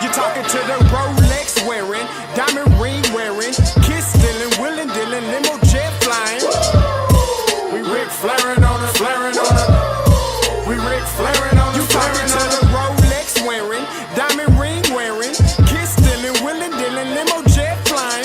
You're talking to the Rolex wearing, diamond ring wearing, kiss stealing, willing dealing, limo jet flying. We Ric Flairin' on it, flaring on it. We Ric Flairin' on it. You talking to the Rolex wearing, diamond ring wearing, kiss stealing, willing dealing, limo jet flying.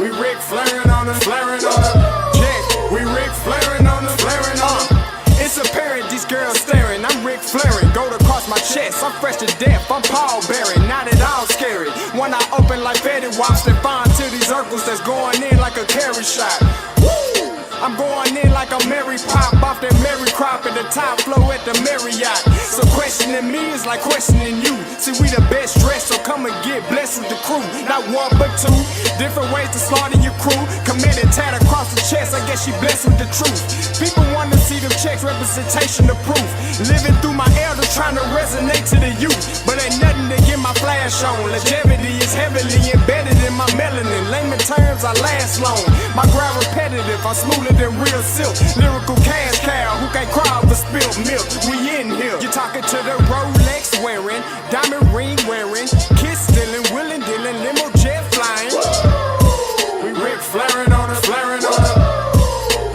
We Ric Flairin' on it, flaring on it. Jet, we Ric Flairin' on it, flaring on it. It's apparent these girls staring. I'm Ric Flairin', gold across my chest. I'm fresh to death, I'm Paul Bearing, not at all scary. When I open like Betty Wops, they find to these circles that's going in like a carry shot. Woo! I'm going in like a Mary Pop off that Mary Crop at the top flow at the Marriott. So questioning me is like questioning you. See, we the best dressed, so come and get blessed with the crew. Not one but two, different ways to slaughter your crew. Committed tat across the chest, I guess she blessed with the truth. People want to see them checks, representation of proof. Living through my elders, trying to resonate to the youth. But ain't nothing to get my flash on. Longevity is heavily embedded in my melanin. Layman terms, I last long. My grind repetitive, I'm smoother than real silk. Lyrical cash cow who can't cry over spilled milk. We in here. You're talking to the Rolex wearing, diamond ring wearing, kiss stealing, willing dealing, limo jet flying. We Ric Flairin' on it, flaring on it.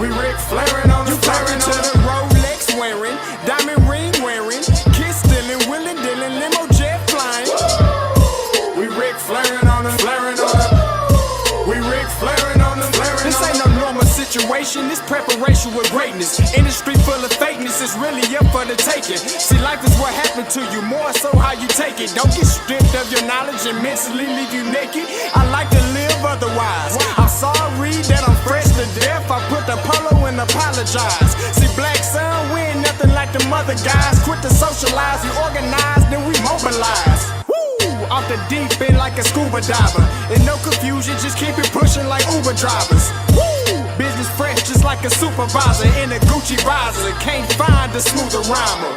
We Ric Flairin' on it, flaring on it. You talking to the Rolex wearing, diamond ring wearing, kiss stealing, willing dealing, limo jet flying. We Ric Flairin' on it, flaring on it. We Ric Flairin' on it, flaring on it. This ain't no normal situation, this preparation with greatness. Industry full of fakeness, it's really up for the taking. See, life is what happened to you, more so how you take it. Don't get stripped of your knowledge and mentally leave you naked. I like to live otherwise. I'm sorry that I'm fresh to death. I put the polo and apologize. See, Black Sun, we ain't nothing like the mother guys. Quit to socialize, we organize, then we mobilize. Off the deep end like a scuba diver. And no confusion, just keep it pushing like Uber drivers. Woo! Business fresh just like a supervisor in a Gucci visor. Can't find a smoother rhymer.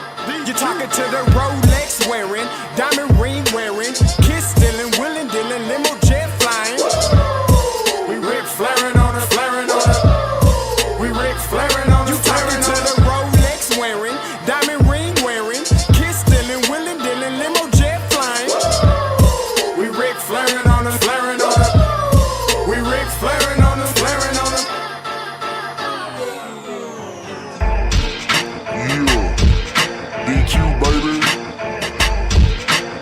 You're talking to the Rolex wearing, diamond ring wearing, kiss stealing, willing dealing, limo jet flying. We Ric Flairin' on it, flaring on it. We Ric Flairin' on it. You talking to the Rolex wearing, diamond ring wearing, kiss stealing, willing dealing, limo jet flying. We Ric Flairin' on it, flaring on it. We Ric Flairin' on it, flaring on it. Yeah, DQ baby.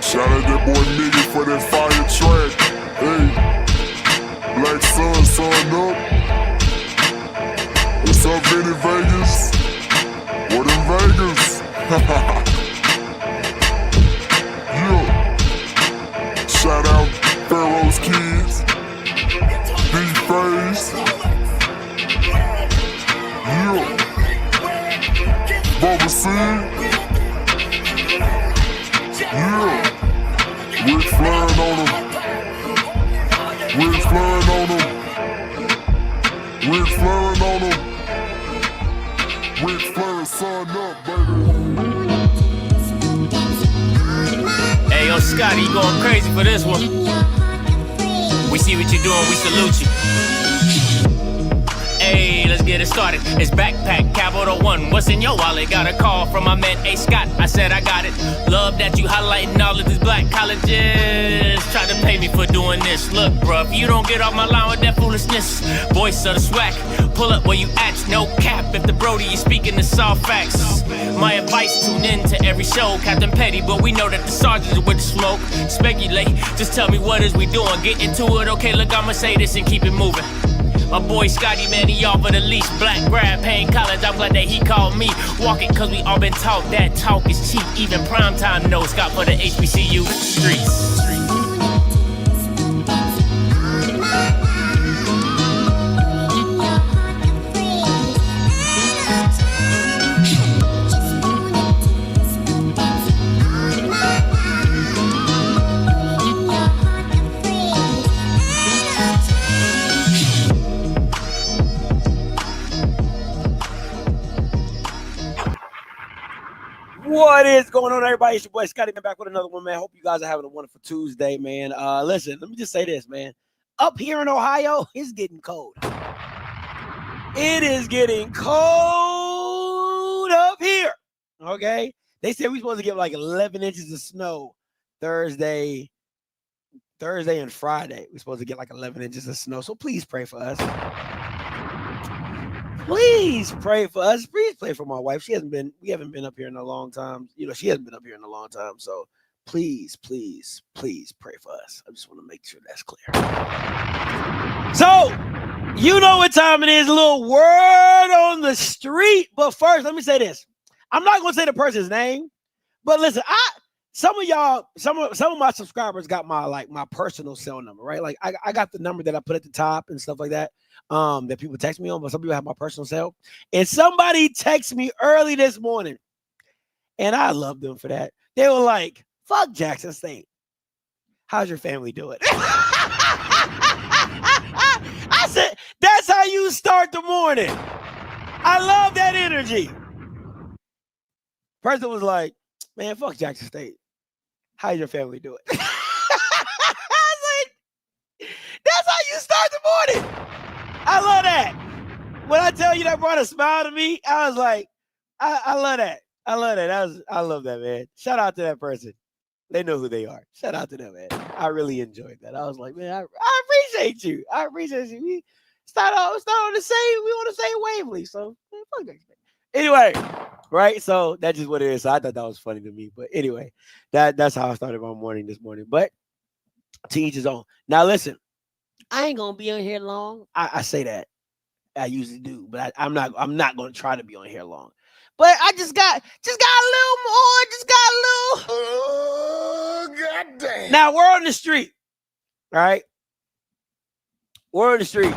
Shout out that boy Nigga for that fire track. Hey, Black Sun, sun up. What's up, Vinny Vegas? What in Vegas? Yeah. Shout out Pharaoh's Kids, D-Phase, yeah, Bubba C, yeah, Ric Flairin' on them, Ric Flairin' on them, Ric Flairin' on them, Ric Flairin' son up, baby. Hey, yo, Scotty, you going crazy for this one. We see what you're doing, we salute you. Hey, let's get it started. It's Backpack Capital One. What's in your wallet? Got a call from my man A. Scott. I said I got it. Love that you highlighting all of these black colleges. Try to pay me for doing this. Look, bruh, if you don't get off my line with that foolishness, voice of the swag, pull up where you at. No cap if the Brody is speaking the soft facts. My advice, tune in to every show. Captain Petty, but we know that the sergeants are with the smoke. Speculate, just tell me what is we doing. Get into it, okay, look, I'ma say this and keep it moving. My boy Scotty, man, he offered the least. Black grad, paying college, I'm glad that he called me. Walking, cause we all been taught that talk is cheap. Even primetime knows Scott for the HBCU streets. What is going on, everybody? It's your boy Scotty, back with another one, man. Hope you guys are having a wonderful Tuesday, man. Listen, let me just say this, man. Up here in Ohio, it's getting cold. It is getting cold up here, okay? They said we're supposed to get like 11 inches of snow Thursday and Friday, we're supposed to get like 11 inches of snow. So please pray for us. Please pray for us. Please pray for my wife. We haven't been up here in a long time. She hasn't been up here in a long time. So please pray for us. I just want to make sure that's clear. So, you know what time it is, a little word on the street. But first, let me say this. I'm not going to say the person's name, but listen, some of y'all, some of my subscribers got my personal cell number, right? Like I got the number that I put at the top and stuff like that, that people text me on, but some people have my personal cell. And somebody texted me early this morning, and I love them for that. They were like, fuck Jackson State. How's your family doing? I said, that's how you start the morning. I love that energy. Person was like, man, fuck Jackson State. How's your family doing? I was like, that's how you start the morning. I love that. When I tell you that brought a smile to me, I was like, I love that. I love that. I love that, man. Shout out to that person. They know who they are. Shout out to them, man. I really enjoyed that. I was like, man, I appreciate you. I appreciate you. We start on the same wavelength. So, man, fuck that. Anyway, right? So that's just what it is. So I thought that was funny to me. But anyway, that's how I started my morning this morning. But to each his own. Now listen, I ain't gonna be on here long. I say that. I usually do, but I'm not gonna try to be on here long. But I just got a little more. Oh, goddamn. Now we're on the street. All right. We're on the street.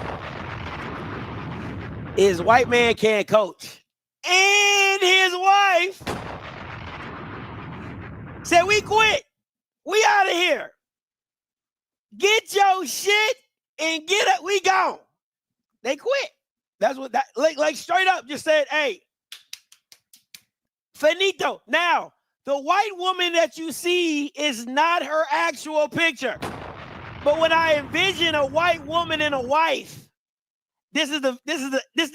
Is white man can't coach. And his wife said, we quit. We out of here. Get your shit and get it. We gone. They quit. That's what that like straight up just said, hey, finito. Now, the white woman that you see is not her actual picture. But when I envision a white woman and a wife, this is the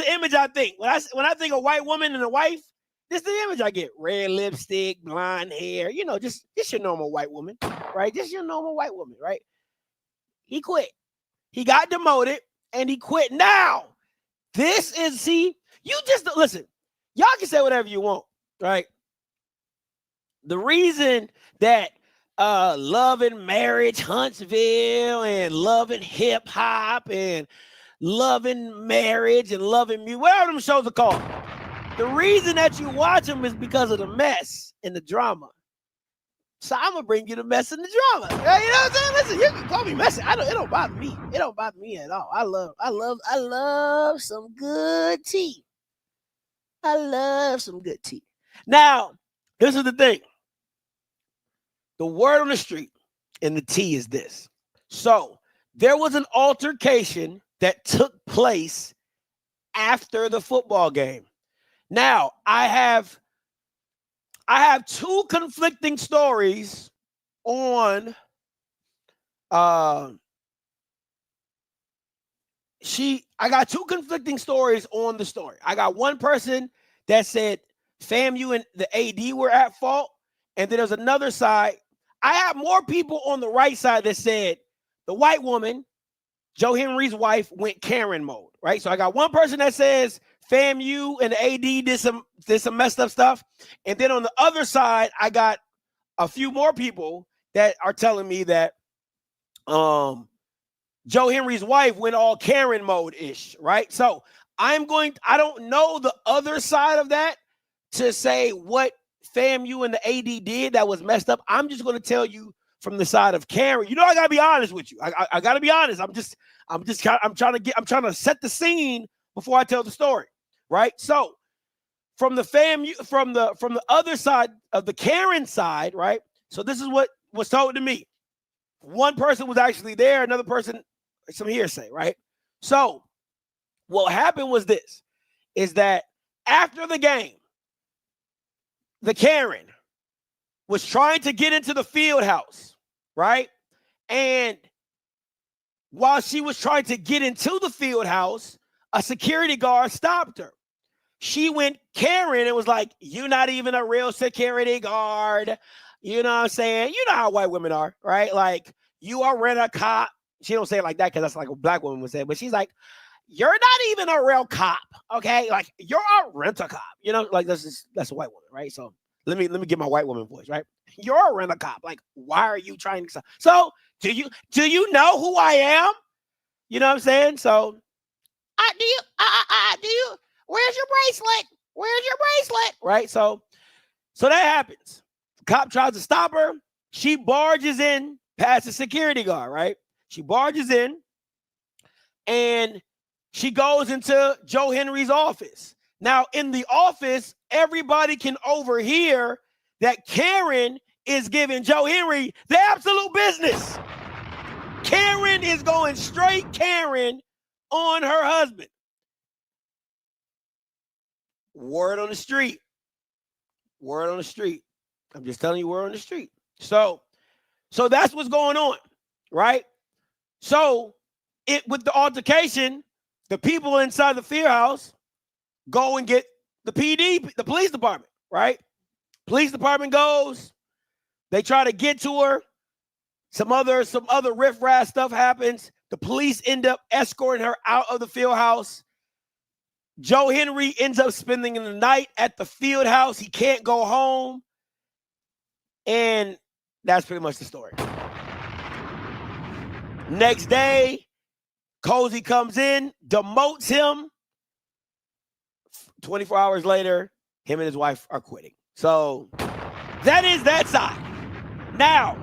image I think. When I think of white woman and a wife, this is the image I get. Red lipstick, blonde hair, just your normal white woman, right? Just your normal white woman, right? He quit. He got demoted and he quit. Now, you just listen, y'all can say whatever you want, right? The reason that Love and Marriage Huntsville and Love and Hip Hop and Love and Marriage and Love and Music, whatever them shows are called. The reason that you watch them is because of the mess and the drama. So I'm gonna bring you the mess and the drama. You know what I'm saying? Listen, you can call me messy. It don't bother me. It don't bother me at all. I love some good tea. I love some good tea. Now, this is the thing. The word on the street and the tea is this. So there was an altercation that took place after the football game. Now, I have two conflicting stories on I got two conflicting stories on the story. I got one person that said FAMU and the AD were at fault, and then there's another side. I have more people on the right side that said the white woman, Joe Henry's wife, went Karen mode, right? So I got one person that says FAMU and the AD did some messed up stuff. And then on the other side, I got a few more people that are telling me that Joe Henry's wife went all Karen mode-ish, right? So I don't know the other side of that to say what FAMU and the AD did that was messed up. I'm just going to tell you from the side of Karen. I got to be honest with you. I got to be honest. I'm trying to set the scene before I tell the story, right? So from the FAMU, from the other side of the Karen side, right? So this is what was told to me. One person was actually there, another person, some hearsay, right? So what happened was this, is that after the game, the Karen was trying to get into the field house, right? And while she was trying to get into the field house, a security guard stopped her. She went Karen and was like, "You're not even a real security guard. You know what I'm saying? You know how white women are, right? Like, you are rent-a-cop. She don't say it like that because that's like a black woman would say, but she's like, you're not even a real cop, okay? Like, you're a rent-a-cop. You know, like that's a white woman, right? So let me get my white woman voice, right? You're a rent-a-cop. Like, why are you trying to? So do you know who I am? You know what I'm saying? So do you? Where's your bracelet? Where's your bracelet? Right? So that happens. The cop tries to stop her. She barges in past the security guard, right? She barges in and she goes into Joe Henry's office. Now, in the office, everybody can overhear that Karen is giving Joe Henry the absolute business. Karen is going straight Karen on her husband. Word on the street. Word on the street. I'm just telling you, word on the street. So that's what's going on, right? So with the altercation, the people inside the Fear House go and get the PD, the police department, right? Police department goes. They try to get to her. Some other riffraff stuff happens. The police end up escorting her out of the field house. Joe Henry ends up spending the night at the field house. He can't go home. And that's pretty much the story. Next day, Cozy comes in, demotes him. 24 hours later, him and his wife are quitting. So that is that side. Now,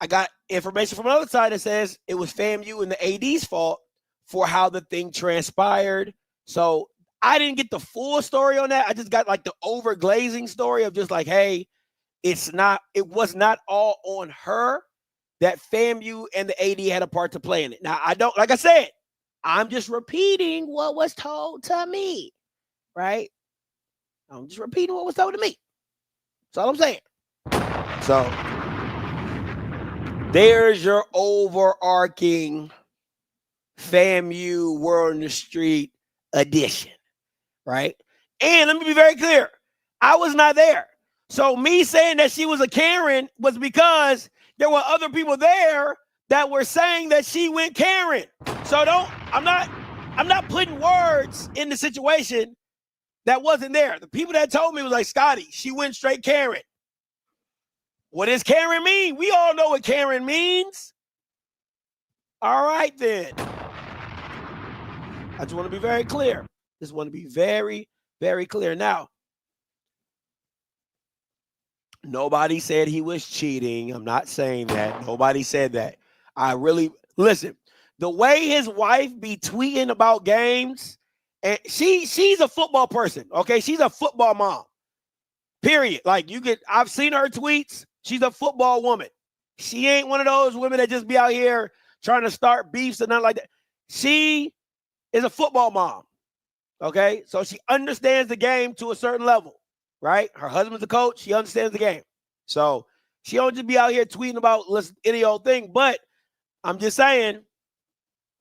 I got information from another side that says it was FAMU and the AD's fault for how the thing transpired. So I didn't get the full story on that. I just got like the overglazing story of just like, hey, it was not all on her, that FAMU and the AD had a part to play in it. Now, like I said, I'm just repeating what was told to me, right? I'm just repeating what was told to me. That's all I'm saying. So there's your overarching FAMU Word on the Street edition, right? And let me be very clear. I was not there. So me saying that she was a Karen was because there were other people there that were saying that she went Karen. So I'm not putting words in the situation that wasn't there. The people that told me was like, Scotty, she went straight Karen. What does Karen mean? We all know what Karen means. All right, then. I just want to be very clear. Just want to be very, very clear. Now, nobody said he was cheating. I'm not saying that. Nobody said that. Listen, the way his wife be tweeting about games, and she's a football person, okay? She's a football mom, period. Like, I've seen her tweets. She's a football woman. She ain't one of those women that just be out here trying to start beefs and nothing like that. She is a football mom, okay? So she understands the game to a certain level, right? Her husband's a coach. She understands the game. So she don't just be out here tweeting about any old thing. But I'm just saying,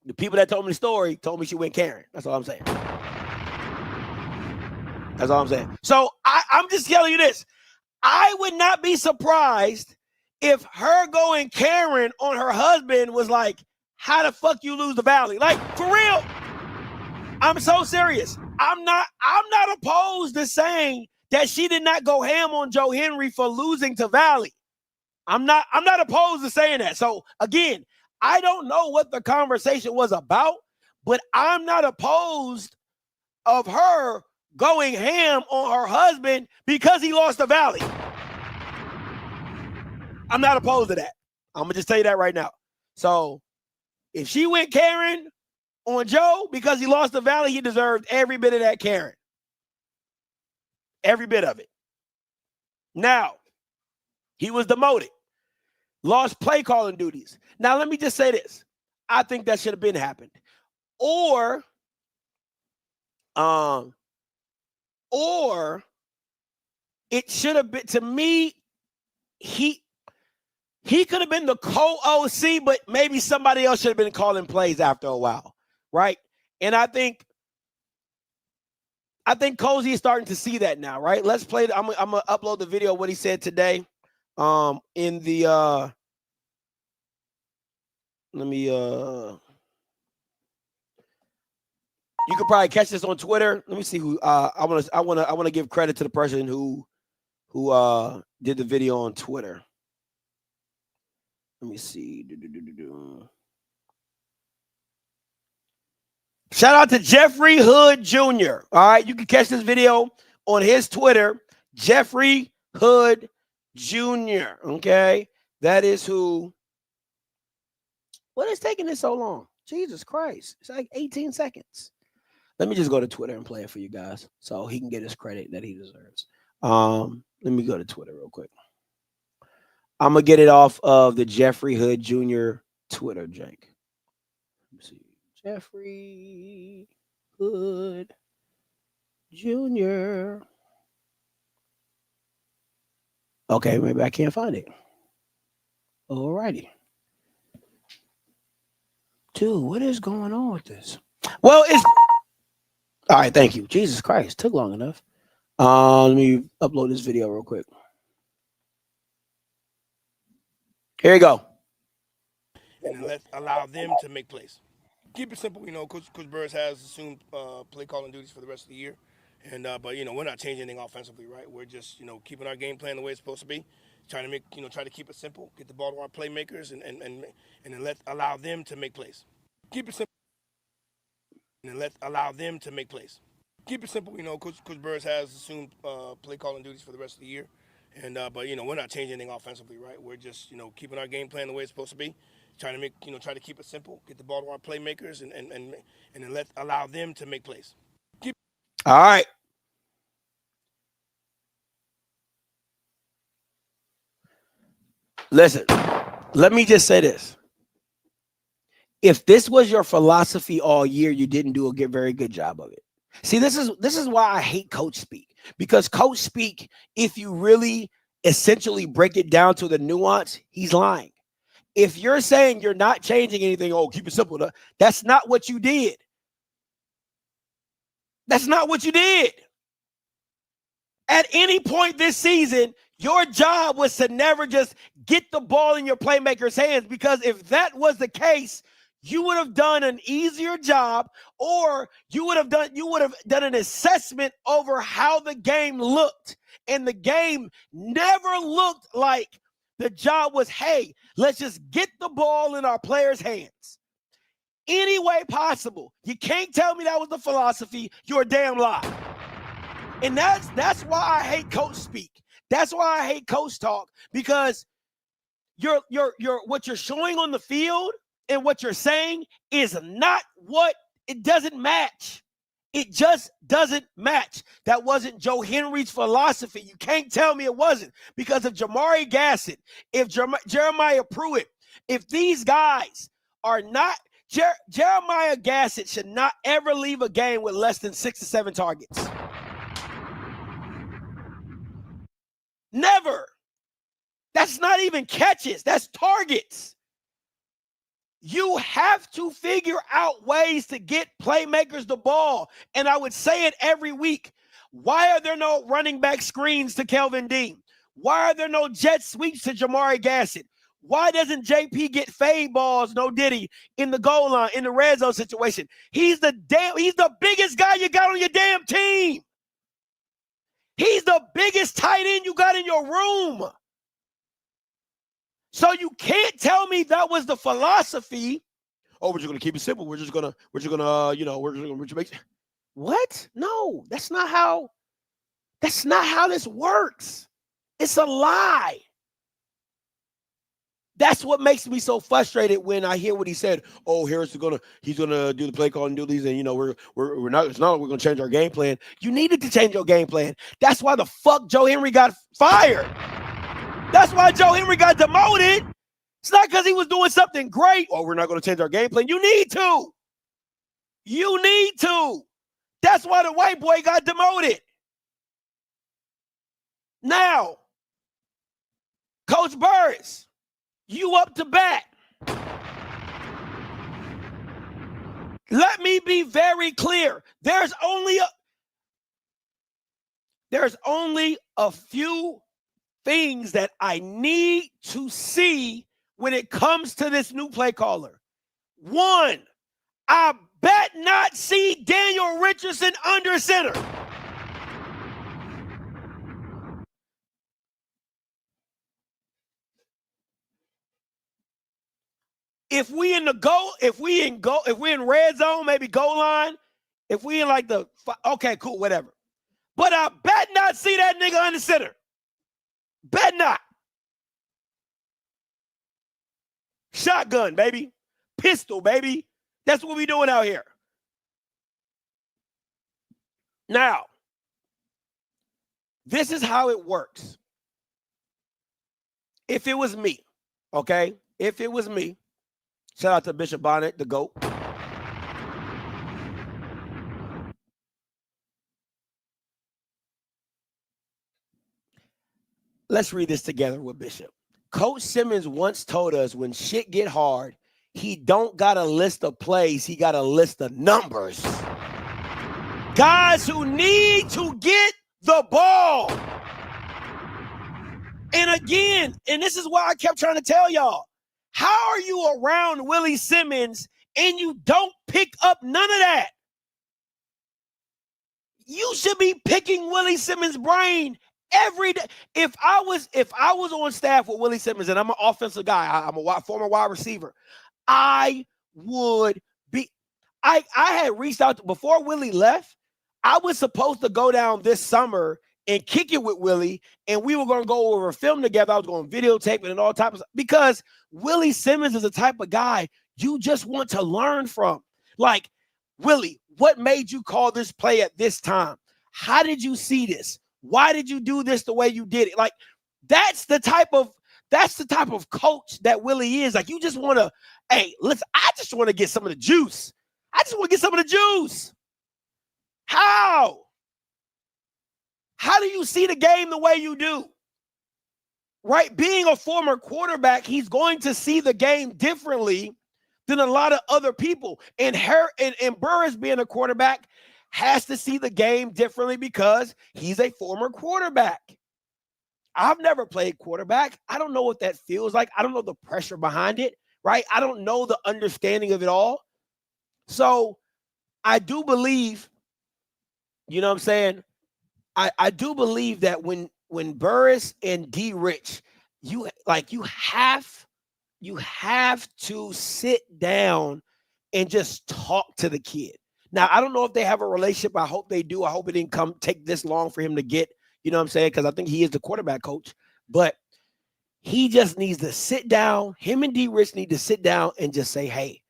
the people that told me the story told me she went Karen. That's all I'm saying. That's all I'm saying. So I'm just telling you this. I would not be surprised if her going Karen on her husband was like, how the fuck you lose the Valley? Like, for real. I'm so serious. I'm not opposed to saying that she did not go ham on Joe Henry for losing to Valley. I'm not opposed to saying that. So again, I don't know what the conversation was about, but I'm not opposed of her going ham on her husband because he lost the Valley. I'm not opposed to that. I'm going to just tell you that right now. So if she went Karen on Joe because he lost the Valley, he deserved every bit of that Karen. Every bit of it. Now, he was demoted. Lost play calling duties. Now, let me just say this. I think that should have been happened. Or it should have been, to me, he could have been the co-OC, but maybe somebody else should have been calling plays after a while, right? And I think Cozy is starting to see that now, right? Let's play. I'm gonna upload the video of what he said today. in the let me you could probably catch this on Twitter. Let me see who I want to give credit to the person who did the video on Twitter. Let me see. Shout out to Jeffrey Hood Jr. All right, you can catch this video on his Twitter, Jeffrey Hood Jr. Okay, that is who. What is taking this so long? Jesus Christ, it's like 18 seconds. Let me just go to Twitter and play it for you guys so he can get his credit that he deserves. Let me go to Twitter real quick. I'm gonna get it off of the Jeffrey Hood Jr. Twitter, Jake. Let me see. Jeffrey Hood Jr. Okay, maybe I can't find it. Alrighty. Dude, what is going on with this? Well, it's all right. Thank you. Jesus Christ, took long enough. Let me upload this video real quick. Here you go. And let's allow them to make plays. Keep it simple, you know. Coach Burris has assumed play calling duties for the rest of the year, and but you know we're not changing anything offensively, right? We're just keeping our game plan the way it's supposed to be, trying to make try to keep it simple, get the ball to our playmakers, and then let's allow them to make plays. Keep it simple, and let's allow them to make plays. Keep it simple, you know. Coach Burris has assumed play calling duties for the rest of the year, and but we're not changing anything offensively, right? We're just keeping our game plan the way it's supposed to be, trying to make try to keep it simple, get the ball to our playmakers, and then let's allow them to make plays. All right. Listen, let me just say this. If this was your philosophy all year, you didn't do a very good job of it. See, this is why I hate coach speak, because coach speak, if you really essentially break it down to the nuance, he's lying. If you're saying you're not changing anything, oh, keep it simple, that's not what you did. That's not what you did. At any point this season, your job was to never just get the ball in your playmaker's hands, because if that was the case, you would have done an easier job, or you would have done an assessment over how the game looked. And the game never looked like the job was, hey, let's just get the ball in our players' hands. Any way possible. You can't tell me that was the philosophy. You're a damn lie. And that's why I hate coach speak. That's why I hate coach talk, because you're what you're showing on the field and what you're saying is not what it doesn't match. It just doesn't match. That wasn't Joe Henry's philosophy. You can't tell me it wasn't, because if Jamari Gassett, if Jeremiah Pruitt, if these guys are not Jeremiah Gassett should not ever leave a game with less than 6 to 7 targets. Never. That's not even catches. That's targets. You have to figure out ways to get playmakers the ball. And I would say it every week. Why are there no running back screens to Kelvin Dean? Why are there no jet sweeps to Jamari Gassett? Why doesn't JP get fade balls, no diddy, in the goal line, in the red zone situation? He's the biggest guy you got on your damn team. He's the biggest tight end you got in your room. So you can't tell me that was the philosophy. Oh, we're just gonna keep it simple. We're just gonna make. What? No, that's not how this works. It's a lie. That's what makes me so frustrated when I hear what he said. Oh, Harris he's gonna do the play call and do these, and we're not. It's not like we're gonna change our game plan. You needed to change your game plan. That's why the fuck Joe Henry got fired. That's why Joe Henry got demoted. It's not because he was doing something great. Oh, we're not gonna change our game plan. You need to. You need to. That's why the white boy got demoted. Now, Coach Burris. You up to bat. Let me be very clear. There's only a few things that I need to see when it comes to this new play caller. One, I bet not see Daniel Richardson under center. If we in red zone, maybe goal line, if we in like okay, cool, whatever. But I bet not see that nigga under center. Bet not. Shotgun, baby. Pistol, baby. That's what we doing out here. Now, this is how it works. If it was me, okay? If it was me, shout out to Bishop Bonnet, the GOAT. Let's read this together with Bishop. Coach Simmons once told us when shit get hard, he don't got a list of plays, he got a list of numbers. Guys who need to get the ball. And again, and this is why I kept trying to tell y'all, how are you around Willie Simmons and you don't pick up none of that? You should be picking Willie Simmons' brain every day. If I was on staff with Willie Simmons and I'm an offensive guy, I'm a former wide receiver, I would be. I had reached out before Willie left. I was supposed to go down this summer and kick it with Willie, and we were going to go over a film together. I was going to videotape it and all types of stuff, because Willie Simmons is the type of guy you just want to learn from. Like, Willie, what made you call this play at this time? How did you see this? Why did you do this the way you did it? Like, that's the type of coach that Willie is. Like, you just want to, hey, listen, I just want to get some of the juice. I just want to get some of the juice. How? How do you see the game the way you do? Right? Being a former quarterback, he's going to see the game differently than a lot of other people. And Burris, being a quarterback, has to see the game differently because he's a former quarterback. I've never played quarterback. I don't know what that feels like. I don't know the pressure behind it, right? I don't know the understanding of it all. So I do believe, you know what I'm saying? I do believe that when Burris and D Rich, you have to sit down and just talk to the kid. Now, I don't know if they have a relationship. I hope they do. I hope it didn't take this long for him to get, you know what I'm saying? Because I think he is the quarterback coach. But he just needs to sit down. Him and D Rich need to sit down and just say, hey,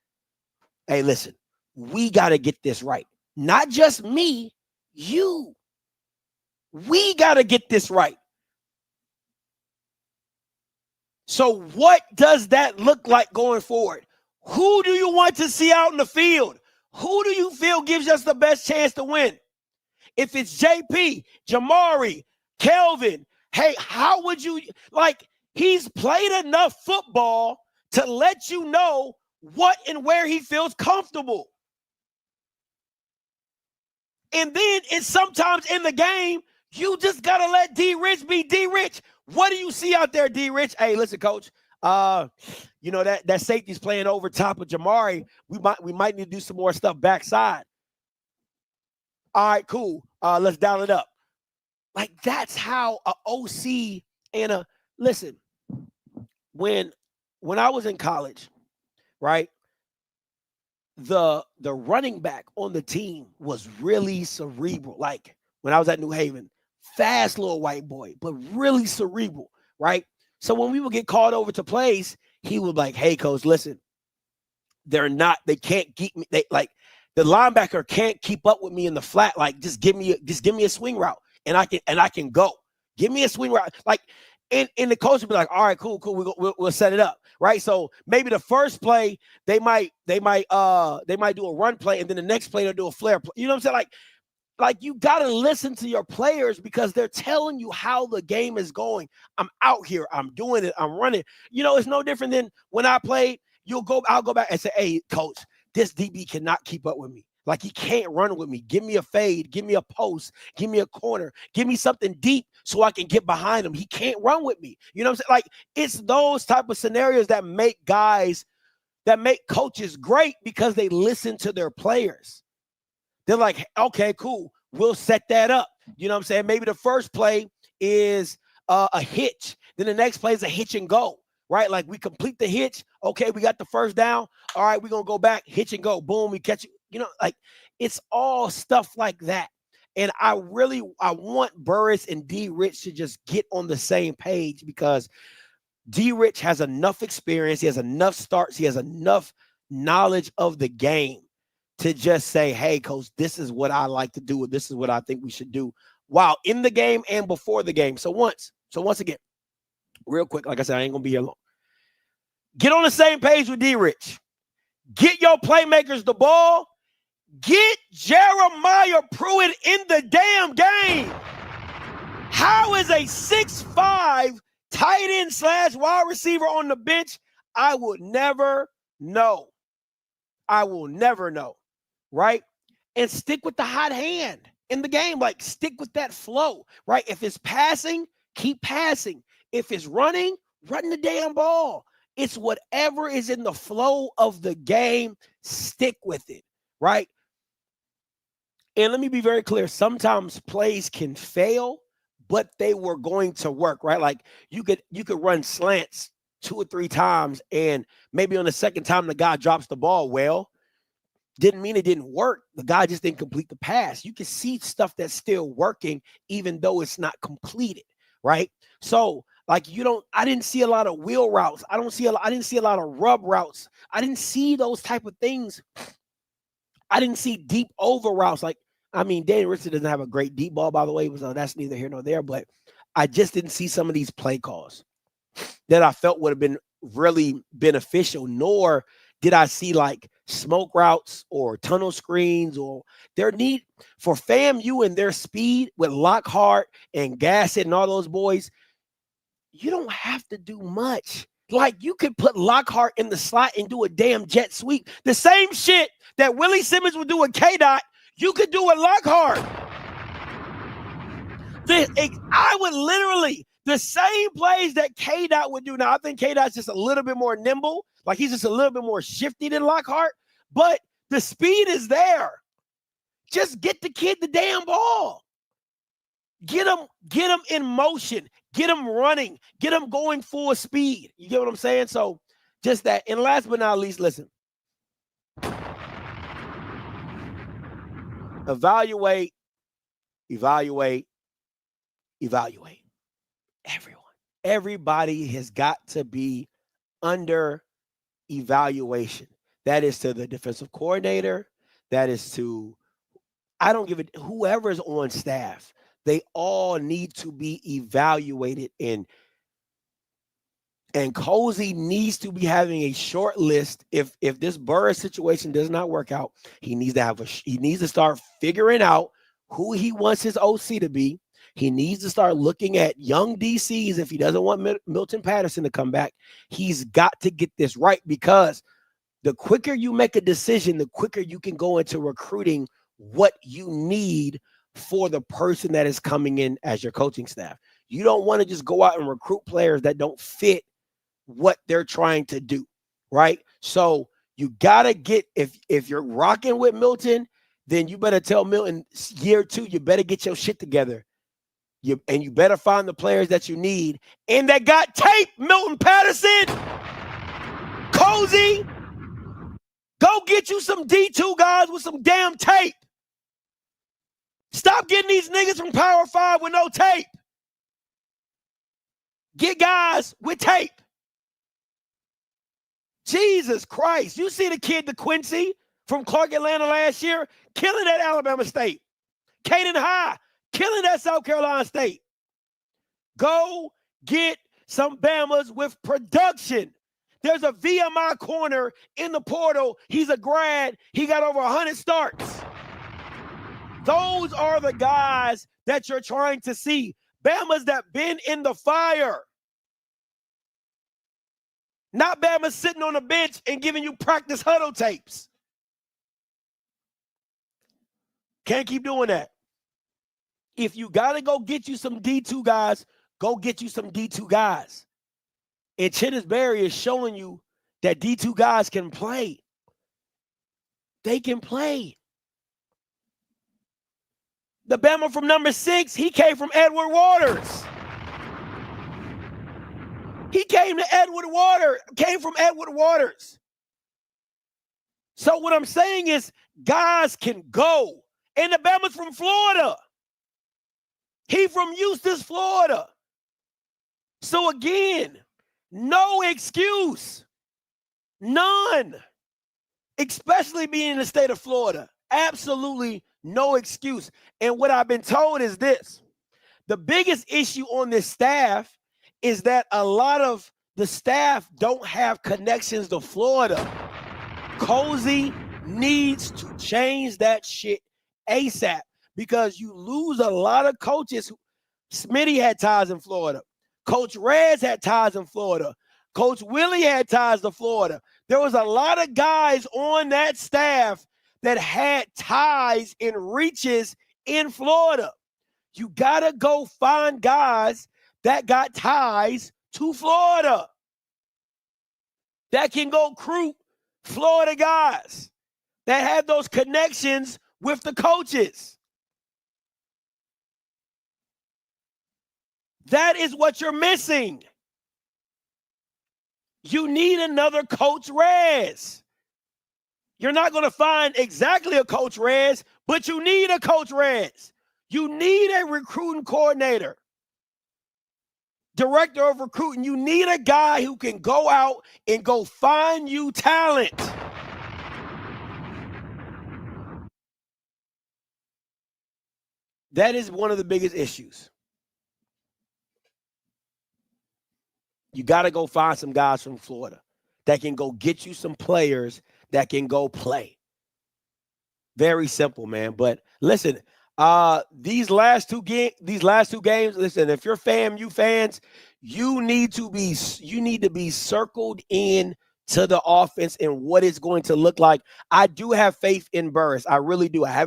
listen, we got to get this right. Not just me, you. We got to get this right. So what does that look like going forward? Who do you want to see out in the field? Who do you feel gives us the best chance to win? If it's JP, Jamari, Kelvin, hey, how would you, like, he's played enough football to let you know what and where he feels comfortable. And then it's sometimes in the game, you just got to let D Rich be D Rich. What do you see out there, D Rich? Hey, listen, coach. You know, that safety's playing over top of Jamari. We might need to do some more stuff backside. All right, cool. Let's dial it up. Like, that's how a OC and listen, when I was in college, right? The running back on the team was really cerebral. Like, when I was at New Haven, fast little white boy, but really cerebral, right? So when we would get called over to plays, he would be like, hey, coach, listen, they can't keep me. The linebacker can't keep up with me in the flat. Like, just give me a swing route and I can go. Give me a swing route. Like, and the coach would be like, all right, cool. We'll set it up. Right. So maybe the first play, they might do a run play, and then the next play they'll do a flare play. You know what I'm saying? Like you got to listen to your players because they're telling you how the game is going. I'm out here. I'm doing it. I'm running. You know, it's no different than when I played. I'll go back and say, hey, coach, this DB cannot keep up with me. Like, he can't run with me. Give me a fade. Give me a post. Give me a corner. Give me something deep so I can get behind him. He can't run with me. You know what I'm saying? Like, it's those type of scenarios that make coaches great because they listen to their players. They're like, okay, cool. We'll set that up. You know what I'm saying? Maybe the first play is a hitch. Then the next play is a hitch and go, right? Like, we complete the hitch. Okay, we got the first down. All right, we're going to go back, hitch and go. Boom, we catch it. You know, like, it's all stuff like that. And I want Burris and D. Rich to just get on the same page, because D. Rich has enough experience. He has enough starts. He has enough knowledge of the game to just say, hey, coach, this is what I like to do. This is what I think we should do while in the game and before the game. So once again, real quick, like I said, I ain't going to be here long. Get on the same page with D. Rich. Get your playmakers the ball. Get Jeremiah Pruitt in the damn game. How is a 6'5" tight end / wide receiver on the bench? I will never know. Right? And stick with the hot hand in the game. Like, stick with that flow, right? If it's passing, keep passing. If it's running, run the damn ball. It's whatever is in the flow of the game. Stick with it, right? And let me be very clear. Sometimes plays can fail, but they were going to work, right? Like, you could run slants 2 or 3 times, and maybe on the second time the guy drops the ball. Well, didn't mean it didn't work. The guy just didn't complete the pass. You can see stuff that's still working, even though it's not completed, right? So, like, I didn't see a lot of wheel routes. I didn't see a lot of rub routes. I didn't see those type of things. I didn't see deep over routes. Like, I mean, Danny Richardson doesn't have a great deep ball, by the way, so that's neither here nor there, but I just didn't see some of these play calls that I felt would have been really beneficial, nor did I see like smoke routes or tunnel screens or their need for FAMU and their speed with Lockhart and Gassett and all those boys. You don't have to do much. Like, you could put Lockhart in the slot and do a damn jet sweep. The same shit that Willie Simmons would do with K-Dot, you could do with Lockhart. I would literally, the same plays that K-Dot would do. Now, I think K-Dot's just a little bit more nimble. Like, he's just a little bit more shifty than Lockhart. But the speed is there. Just get the kid the damn ball. Get him in motion. Get him running. Get him going full speed. You get what I'm saying? So just that. And last but not least, listen. Evaluate. Everybody has got to be under evaluation. That is to the defensive coordinator. That is to, I don't give it, whoever's on staff. They all need to be evaluated, and Cozy needs to be having a short list. If this Burris situation does not work out, he needs to start figuring out who he wants his OC to be. He needs to start looking at young DCs. If he doesn't want Milton Patterson to come back, he's got to get this right, because the quicker you make a decision, the quicker you can go into recruiting what you need for the person that is coming in as your coaching staff. You don't want to just go out and recruit players that don't fit what they're trying to do, right? So you got to get, if you're rocking with Milton, then you better tell Milton year 2, you better get your shit together. You better find the players that you need and that got tape. Milton Patterson, Cozy, go get you some D2 guys with some damn tape. Stop getting these niggas from Power 5 with no tape. Get guys with tape. Jesus Christ. You see the kid, DeQuincy, from Clark Atlanta last year, killing at Alabama State. Caden High, killing at South Carolina State. Go get some Bamas with production. There's a VMI corner in the portal. He's a grad. He got over 100 starts. Those are the guys that you're trying to see. Bamas that been in the fire. Not Bama sitting on the bench and giving you practice huddle tapes. Can't keep doing that. If you got to go get you some D2 guys, go get you some D2 guys. And Chinnisberry is showing you that D2 guys can play. They can play. The Bama from number 6, he came from Edward Waters. He came from Edward Waters. So what I'm saying is guys can go. And the Bama's from Florida. He from Eustis, Florida. So again, no excuse. None. Especially being in the state of Florida. Absolutely no excuse. And what I've been told is this. The biggest issue on this staff is that a lot of the staff don't have connections to Florida. Cozy needs to change that shit ASAP because you lose a lot of coaches. Smitty had ties in Florida. Coach Rez had ties in Florida. Coach Willie had ties to Florida. There was a lot of guys on that staff that had ties and reaches in Florida. You got to go find guys that got ties to Florida that can go recruit Florida guys that have those connections with the coaches. That is what you're missing. You need another Coach Rez. You're not going to find exactly a Coach Rez, but you need a Coach Rez. You need a recruiting coordinator, director of recruiting. You need a guy who can go out and go find you talent. That is one of the biggest issues. You got to go find some guys from Florida that can go get you some players that can go play. Very simple, man. But listen, these last two games, listen, if you're FAMU fans, you need to be circled in to the offense and what it's going to look like. I do have faith in Burris. I really do. I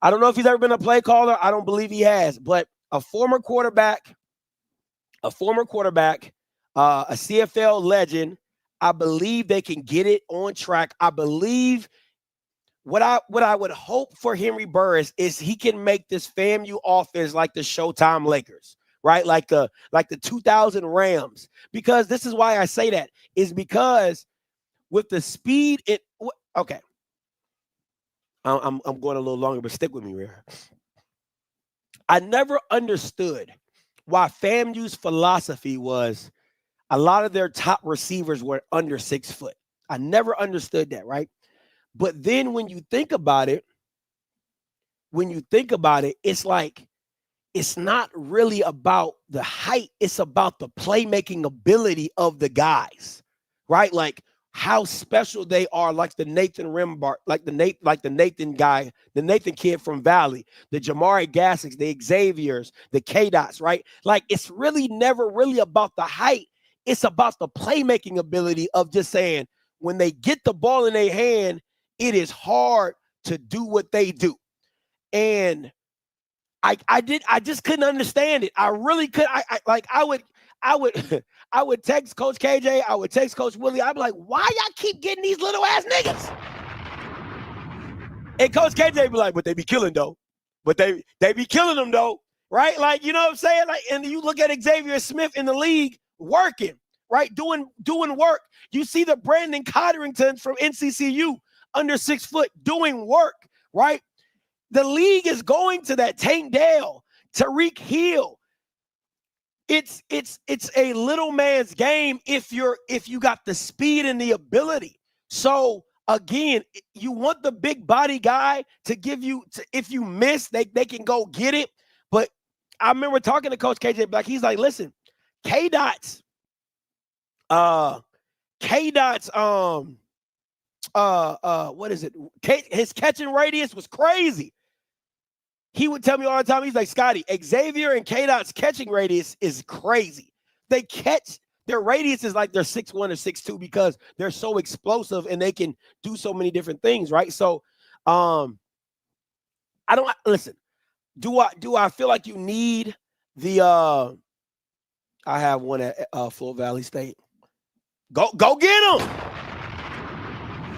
don't know if he's ever been a play caller. I don't believe he has, but a former quarterback, a CFL legend, I believe they can get it on track. I believe what I would hope for Henry Burris is he can make this FAMU offense like the Showtime Lakers, right? Like the 2000 Rams. Because this is why I say that, is because with the speed, okay. I'm going a little longer, but stick with me here. I never understood why FAMU's philosophy was a lot of their top receivers were under 6 foot. I never understood that, right? But then when you think about it, it's like it's not really about the height. It's about the playmaking ability of the guys, right? Like how special they are, like the Nathan Rimbart, like the Nathan guy, the Nathan kid from Valley, the Jamari Gassics, the Xaviers, the K-Dots, right? Like it's really never really about the height. It's about the playmaking ability of just saying when they get the ball in their hand, it is hard to do what they do. And I just couldn't understand it. I really could. I would text Coach KJ. I would text Coach Willie. I'd be like, why y'all keep getting these little ass niggas? And Coach KJ be like, but they be killing though. But they be killing them though. Right? Like, you know what I'm saying? Like, and you look at Xavier Smith in the league working, right? Doing work. You see the Brandon Codringtons from NCCU under 6 foot doing work, right? The league is going to that. Tank Dale, Tariq Hill. It's a little man's game if you got the speed and the ability. So again, you want the big body guy to give you, if you miss, they can go get it. But I remember talking to Coach KJ Black. He's like, listen, K-Dot's, what is it? His catching radius was crazy. He would tell me all the time, he's like, Scotty, Xavier and K-Dot's catching radius is crazy. They catch, their radius is like they're 6'1" or 6'2" because they're so explosive and they can do so many different things, right? So I don't listen. Do I feel like you need the I have one at Full Valley State. Go get him.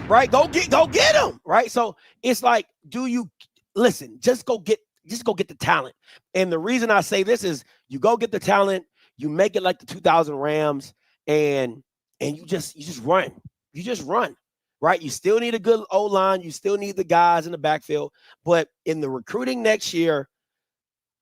Right? Go get him. Right? So it's like, do you listen, just go get the talent. And the reason I say this is you go get the talent, you make it like the 2000 Rams, and you just run. You just run. Right? You still need a good O-line, you still need the guys in the backfield, but in the recruiting next year,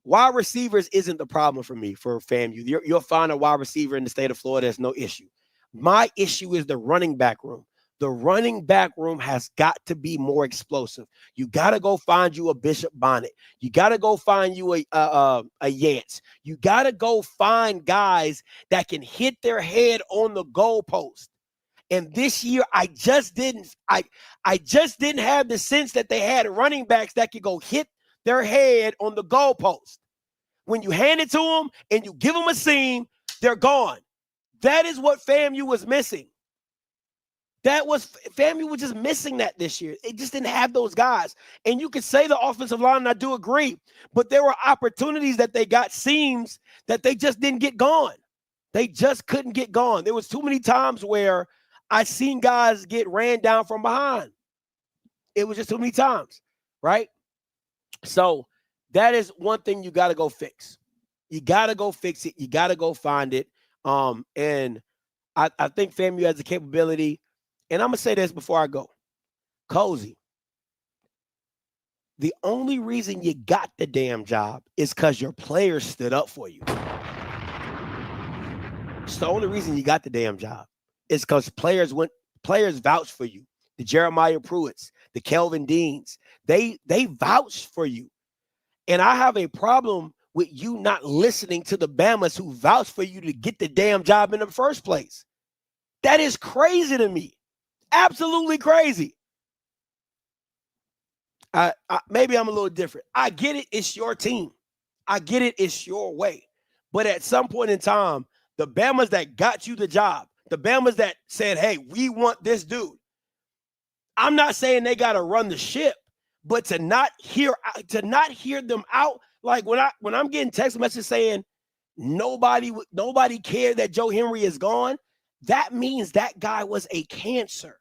wide receivers isn't the problem for me for FAMU. You'll find a wide receiver in the state of Florida, there's no issue. My issue is the running back room. The running back room has got to be more explosive. You got to go find you a Bishop Bonnet. You got to go find you a Yance. You got to go find guys that can hit their head on the goalpost. And this year, I just didn't have the sense that they had running backs that could go hit their head on the goalpost. When you hand it to them and you give them a seam, they're gone. That is what FAMU was missing. FAMU was just missing that this year. It just didn't have those guys. And you could say the offensive line, and I do agree, but there were opportunities that they got seams that they just didn't get gone. They just couldn't get gone. There was too many times where I seen guys get ran down from behind. It was just too many times, right? So that is one thing you got to go fix. You got to go fix it. You got to go find it. And I think FAMU has the capability. And I'm going to say this before I go. Cozy, the only reason you got the damn job is because your players stood up for you. It's the only reason you got the damn job. It's because players vouched for you. The Jeremiah Pruitts, the Kelvin Deans, they vouched for you. And I have a problem with you not listening to the Bamas who vouched for you to get the damn job in the first place. That is crazy to me. Absolutely crazy. Maybe I'm a little different. I get it. It's your team. I get it. It's your way. But at some point in time, the Bamas that got you the job, the Bamas that said, hey, we want this dude. I'm not saying they got to run the ship, but to not hear them out, like when I'm getting text messages saying nobody cared that Joe Henry is gone, that means that guy was a cancer.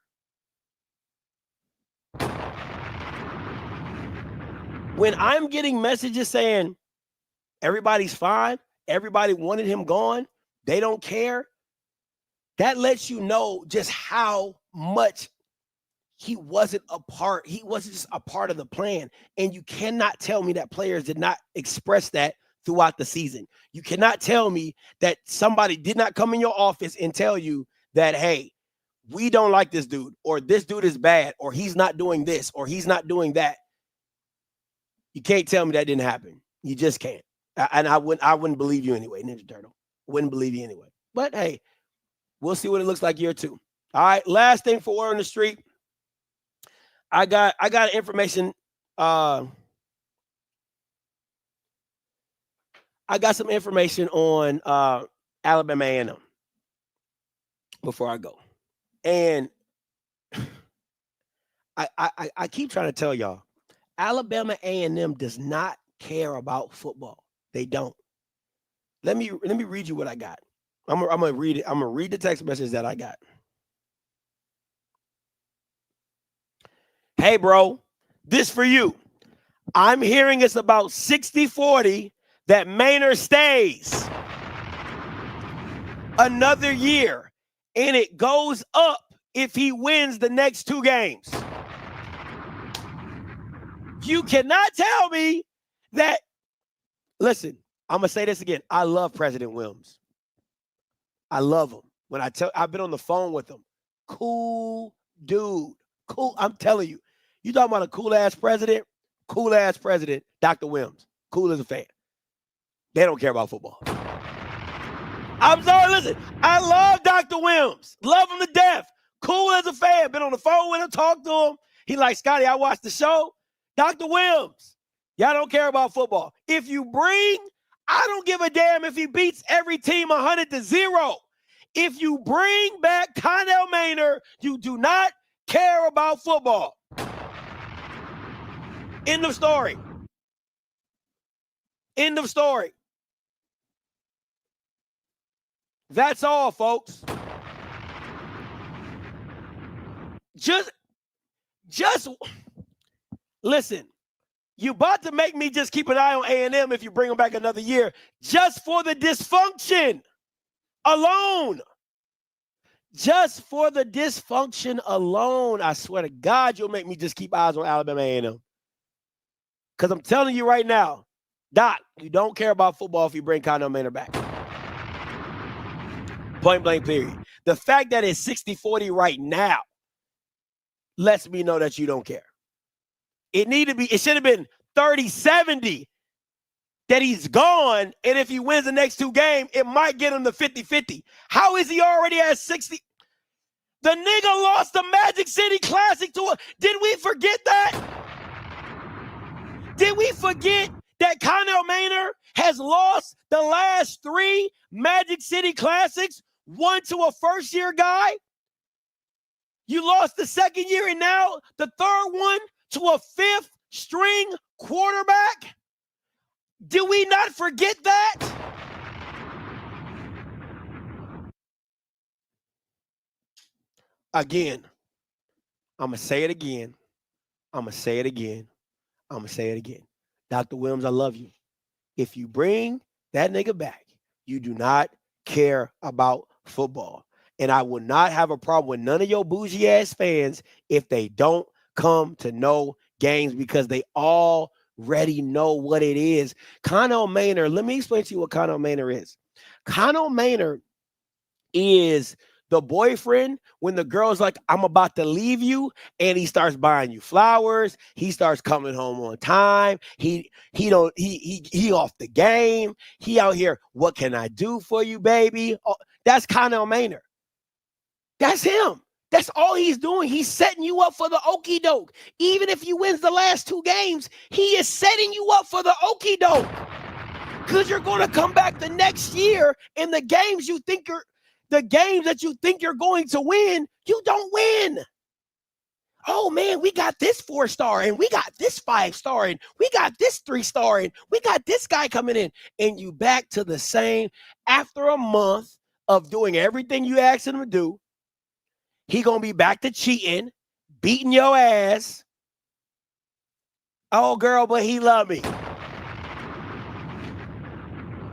When I'm getting messages saying everybody's fine, everybody wanted him gone, they don't care, that lets you know just how much he wasn't just a part of the plan. And you cannot tell me that players did not express that throughout the season. You cannot tell me that somebody did not come in your office and tell you that, hey, we don't like this dude, or this dude is bad, or he's not doing this, or he's not doing that. You can't tell me that didn't happen. You just can't. And I wouldn't believe you anyway, Ninja Turtle. Wouldn't believe you anyway. But hey, we'll see what it looks like year 2. All right, last thing for Word on the Street. I got information. I got some information on Alabama A&M before I go. And I keep trying to tell y'all, Alabama A&M does not care about football. They don't. Let me read you what I got. I'm gonna read it. I'm gonna read the text message that I got. Hey, bro, this for you. I'm hearing it's about 60-40 that Maynard stays another year, and it goes up if he wins the next 2 games. You cannot tell me that. Listen, I'm going to say this again. I love President Williams. I love him. I've been on the phone with him. Cool dude. Cool. I'm telling you. You talking about a cool-ass president? Cool-ass president, Dr. Williams. Cool as a fan. They don't care about football. I'm sorry, listen. I love Dr. Williams. Love him to death. Cool as a fan. Been on the phone with him, talked to him. He like, Scotty, I watched the show. Dr. Williams, y'all don't care about football. If you bring, I don't give a damn if he beats every team 100-0. If you bring back Connell Maynard, you do not care about football. End of story. End of story. That's all, folks. Just listen. You about to make me just keep an eye on A&M if you bring them back another year, just for the dysfunction alone. Just for the dysfunction alone, I swear to God, you'll make me just keep eyes on Alabama A&M. Because I'm telling you right now, Doc, you don't care about football if you bring Connell Maynard back. Point blank, period. The fact that it's 60-40 right now lets me know that you don't care. It should have been 30-70 that he's gone, and if he wins the next two games, it might get him to 50-50. How is he already at 60? The nigga lost the Magic City Classic to a. Did we forget that? Did we forget that Connell Maynard has lost the last 3 Magic City Classics, one to a first-year guy? You lost the second year, and now the third one to a 5th-string quarterback? Did we not forget that? Again, I'm going to say it again. I'm going to say it again. I'm going to say it again. Dr. Williams, I love you. If you bring that nigga back, you do not care about football. And I will not have a problem with none of your bougie-ass fans if they don't come to no games because they already know what it is. Connell Maynard, let me explain to you what Connell Maynard is. Connell Maynard is the boyfriend when the girl's like, I'm about to leave you, and he starts buying you flowers. He starts coming home on time. He off the game. He out here, what can I do for you, baby? Oh, that's Connell Maynard. That's him. That's all he's doing. He's setting you up for the okie doke. Even if he wins the last 2 games, he is setting you up for the okie doke. Because you're going to come back the next year in the games that you think you're going to win, you don't win. Oh man, we got this 4-star and we got this 5-star and we got this 3-star and we got this guy coming in, and you back to the same after a month of doing everything you asked him to do. He gonna be back to cheating, beating your ass. Oh girl, but he love me.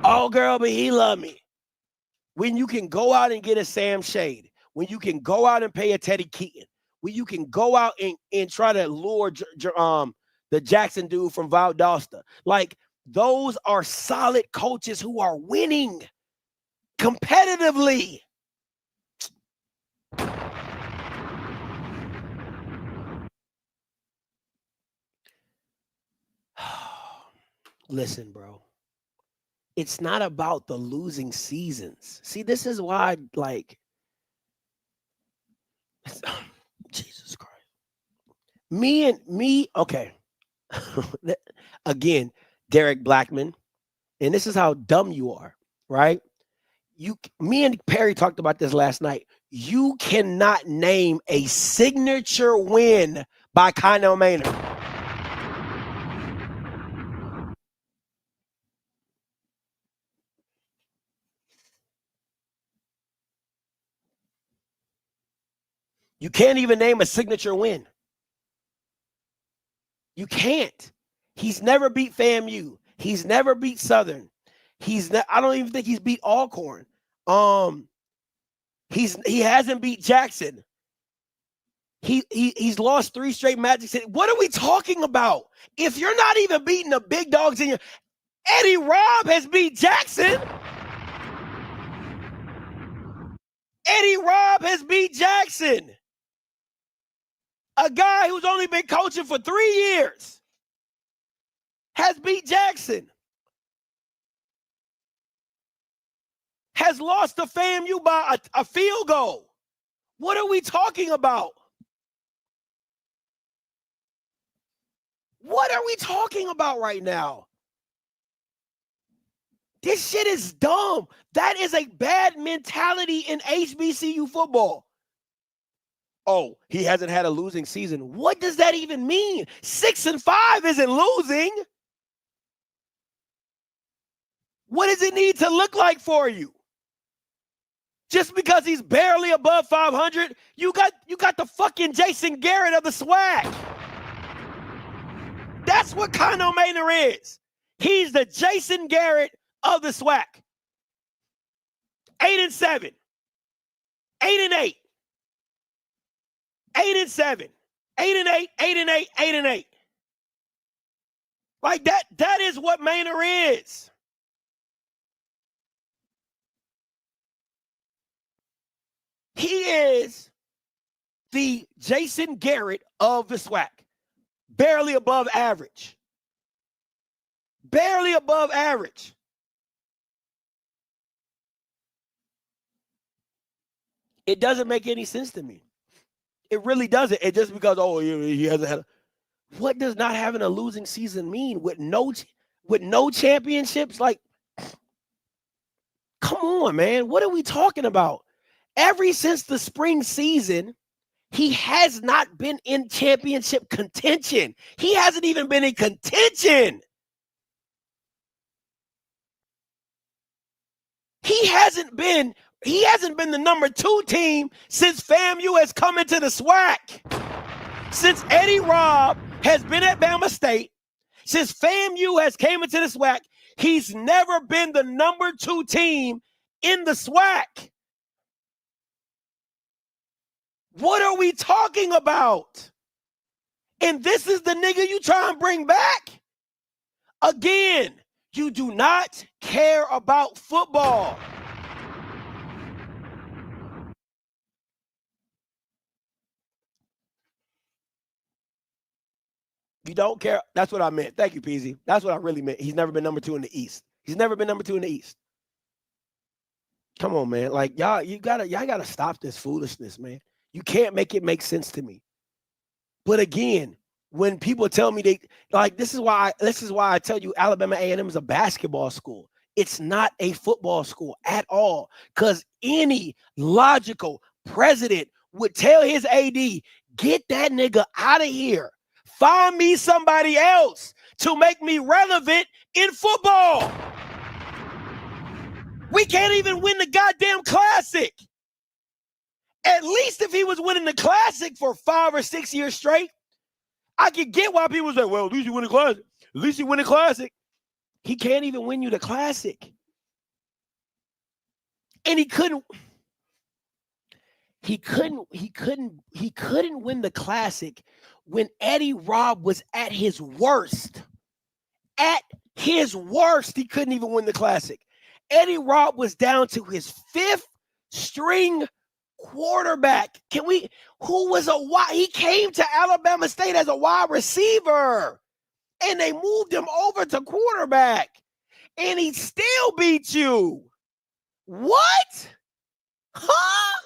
Oh girl, but he love me. When you can go out and get a Sam Shade, when you can go out and pay a Teddy Keaton, when you can go out and try to lure the Jackson dude from Valdosta. Like, those are solid coaches who are winning competitively. Listen, bro. It's not about the losing seasons. See, this is why, like, Jesus Christ. Okay. Again, Derek Blackman, and this is how dumb you are, right? Me and Perry talked about this last night. You cannot name a signature win by Connell Maynard. You can't even name a signature win. You can't. He's never beat FAMU. He's never beat Southern. I don't even think he's beat Alcorn. He hasn't beat Jackson. He's lost 3 straight Magic City. What are we talking about? If you're not even beating the big dogs in your Eddie Robb has beat Jackson. Eddie Robb has beat Jackson. A guy who's only been coaching for 3 years has beat Jackson. Has lost to FAMU by a field goal. What are we talking about? What are we talking about right now? This shit is dumb. That is a bad mentality in HBCU football. Oh, he hasn't had a losing season. What does that even mean? 6-5 isn't losing. What does it need to look like for you? Just because he's barely above 500, you got the fucking Jason Garrett of the SWAC. That's what Kyle Maynard is. He's the Jason Garrett of the SWAC. 8-7, 8-8, 8-7, 8-8, 8-8, 8-8. Like that is what Maynard is. He is the Jason Garrett of the SWAC. Barely above average. Barely above average. It doesn't make any sense to me. It really doesn't. It just because, he hasn't had what does not having a losing season mean with no championships? Like, come on, man. What are we talking about? Ever since the spring season, he has not been in championship contention. He hasn't even been in contention. He hasn't been the number 2 team since FAMU has come into the SWAC. Since Eddie Robb has been at Bama State, since FAMU has came into the SWAC, he's never been the number 2 team in the SWAC. What are we talking about? And this is the nigga you try and bring back? Again, you do not care about football. You don't care. That's what I meant. Thank you, Peasy. That's what I really meant. He's never been number 2 in the East. He's never been number 2 in the East. Come on, man. Like, y'all gotta stop this foolishness, man. You can't make it make sense to me. But again, when people tell me this is why I tell you Alabama A&M is a basketball school. It's not a football school at all. Because any logical president would tell his AD, get that nigga out of here. Find me somebody else to make me relevant in football. We can't even win the goddamn Classic. At least if he was winning the Classic for 5 or 6 years straight, I could get why people say, well, at least you win the Classic. At least you win the Classic. He can't even win you the Classic. And he couldn't win the Classic when Eddie Robb was at his worst. At his worst, he couldn't even win the Classic. Eddie Robb was down to his 5th string quarterback. He came to Alabama State as a wide receiver, and they moved him over to quarterback, and he still beat you. What? Huh?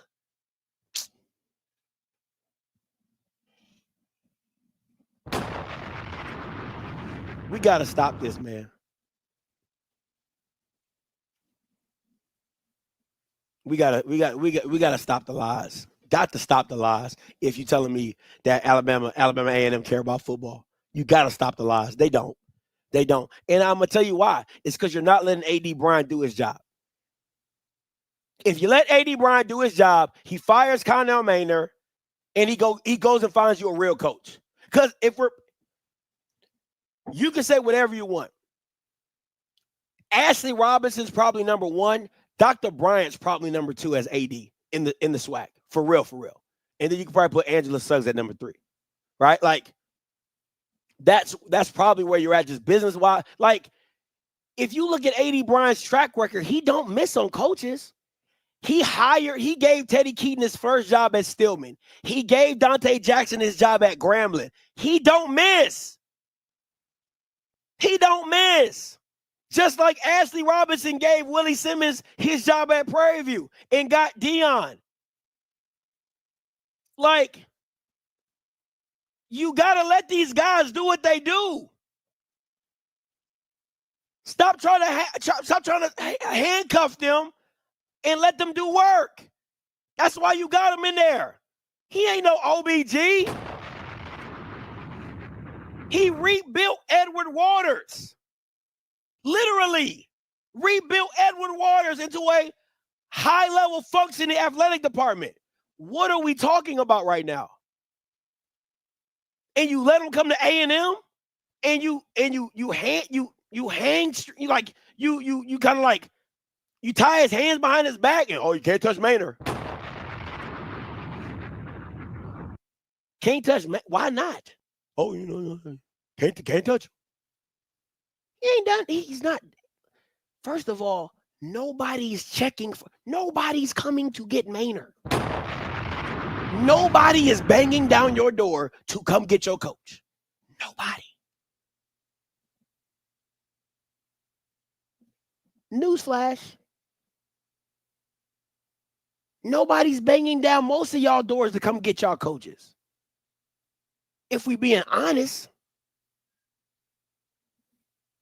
We got to stop this, man. We gotta stop the lies. Got to stop the lies. If you're telling me that Alabama A&M care about football, you gotta stop the lies. They don't. And I'm gonna tell you why. It's because you're not letting AD Bryant do his job. If you let AD Bryant do his job, he fires Kyle Maynard, and he goes and finds you a real coach. Because you can say whatever you want. Ashley Robinson's probably number 1. Dr. Bryant's probably number 2 as AD in the SWAC. For real. And then you can probably put Angela Suggs at number 3. Right? Like, that's probably where you're at just business-wise. Like, if you look at AD Bryant's track record, he don't miss on coaches. He gave Teddy Keaton his first job at Stillman. He gave Dante Jackson his job at Grambling. He don't miss. Just like Ashley Robinson gave Willie Simmons his job at Prairie View and got Dion. Like, you got to let these guys do what they do. Stop trying to handcuff them and let them do work. That's why you got him in there. He ain't no OBG. He rebuilt Edward Waters. Literally. rebuilt Edwin Waters into a high-level functioning athletic department. What are we talking about right now? And you let him come to A&M, and you kind of like you tie his hands behind his back, and you can't touch Maynard. Can't touch. Why not? Can't touch him. He ain't done. He's not. First of all, nobody's checking for. Nobody's coming to get Maynard. Nobody is banging down your door to come get your coach. Nobody. Newsflash. Nobody's banging down most of y'all doors to come get y'all coaches. If we being honest,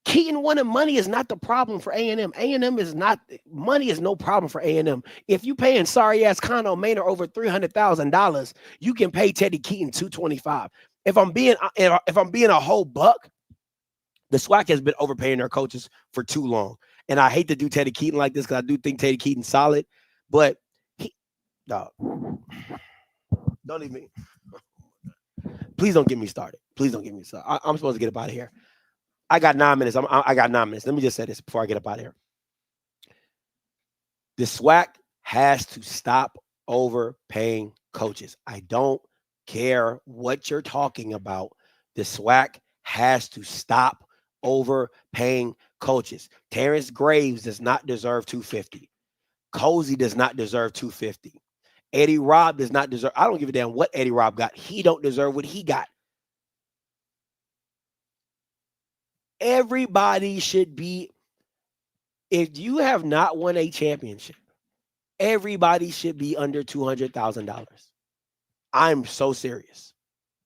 Keaton winning money is not the problem for A&M. A&M is not, money is no problem for A&M. If you paying sorry ass Connor Maynard over $300,000, you can pay Teddy Keaton $225. If I'm being a whole buck, the SWAC has been overpaying their coaches for too long. And I hate to do Teddy Keaton like this because I do think Teddy Keaton's solid, but don't even. Please don't get me started. Please don't get me started. I'm supposed to get up out of here. I got 9 minutes. I got 9 minutes. Let me just say this before I get up out of here. The SWAC has to stop overpaying coaches. I don't care what you're talking about. The SWAC has to stop overpaying coaches. Terrence Graves does not deserve $250. Cozy does not deserve $250. Eddie Robb does not deserve. I don't give a damn what Eddie Robb got. He don't deserve what he got. Everybody should be, if you have not won a championship, everybody should be under $200,000. I'm so serious.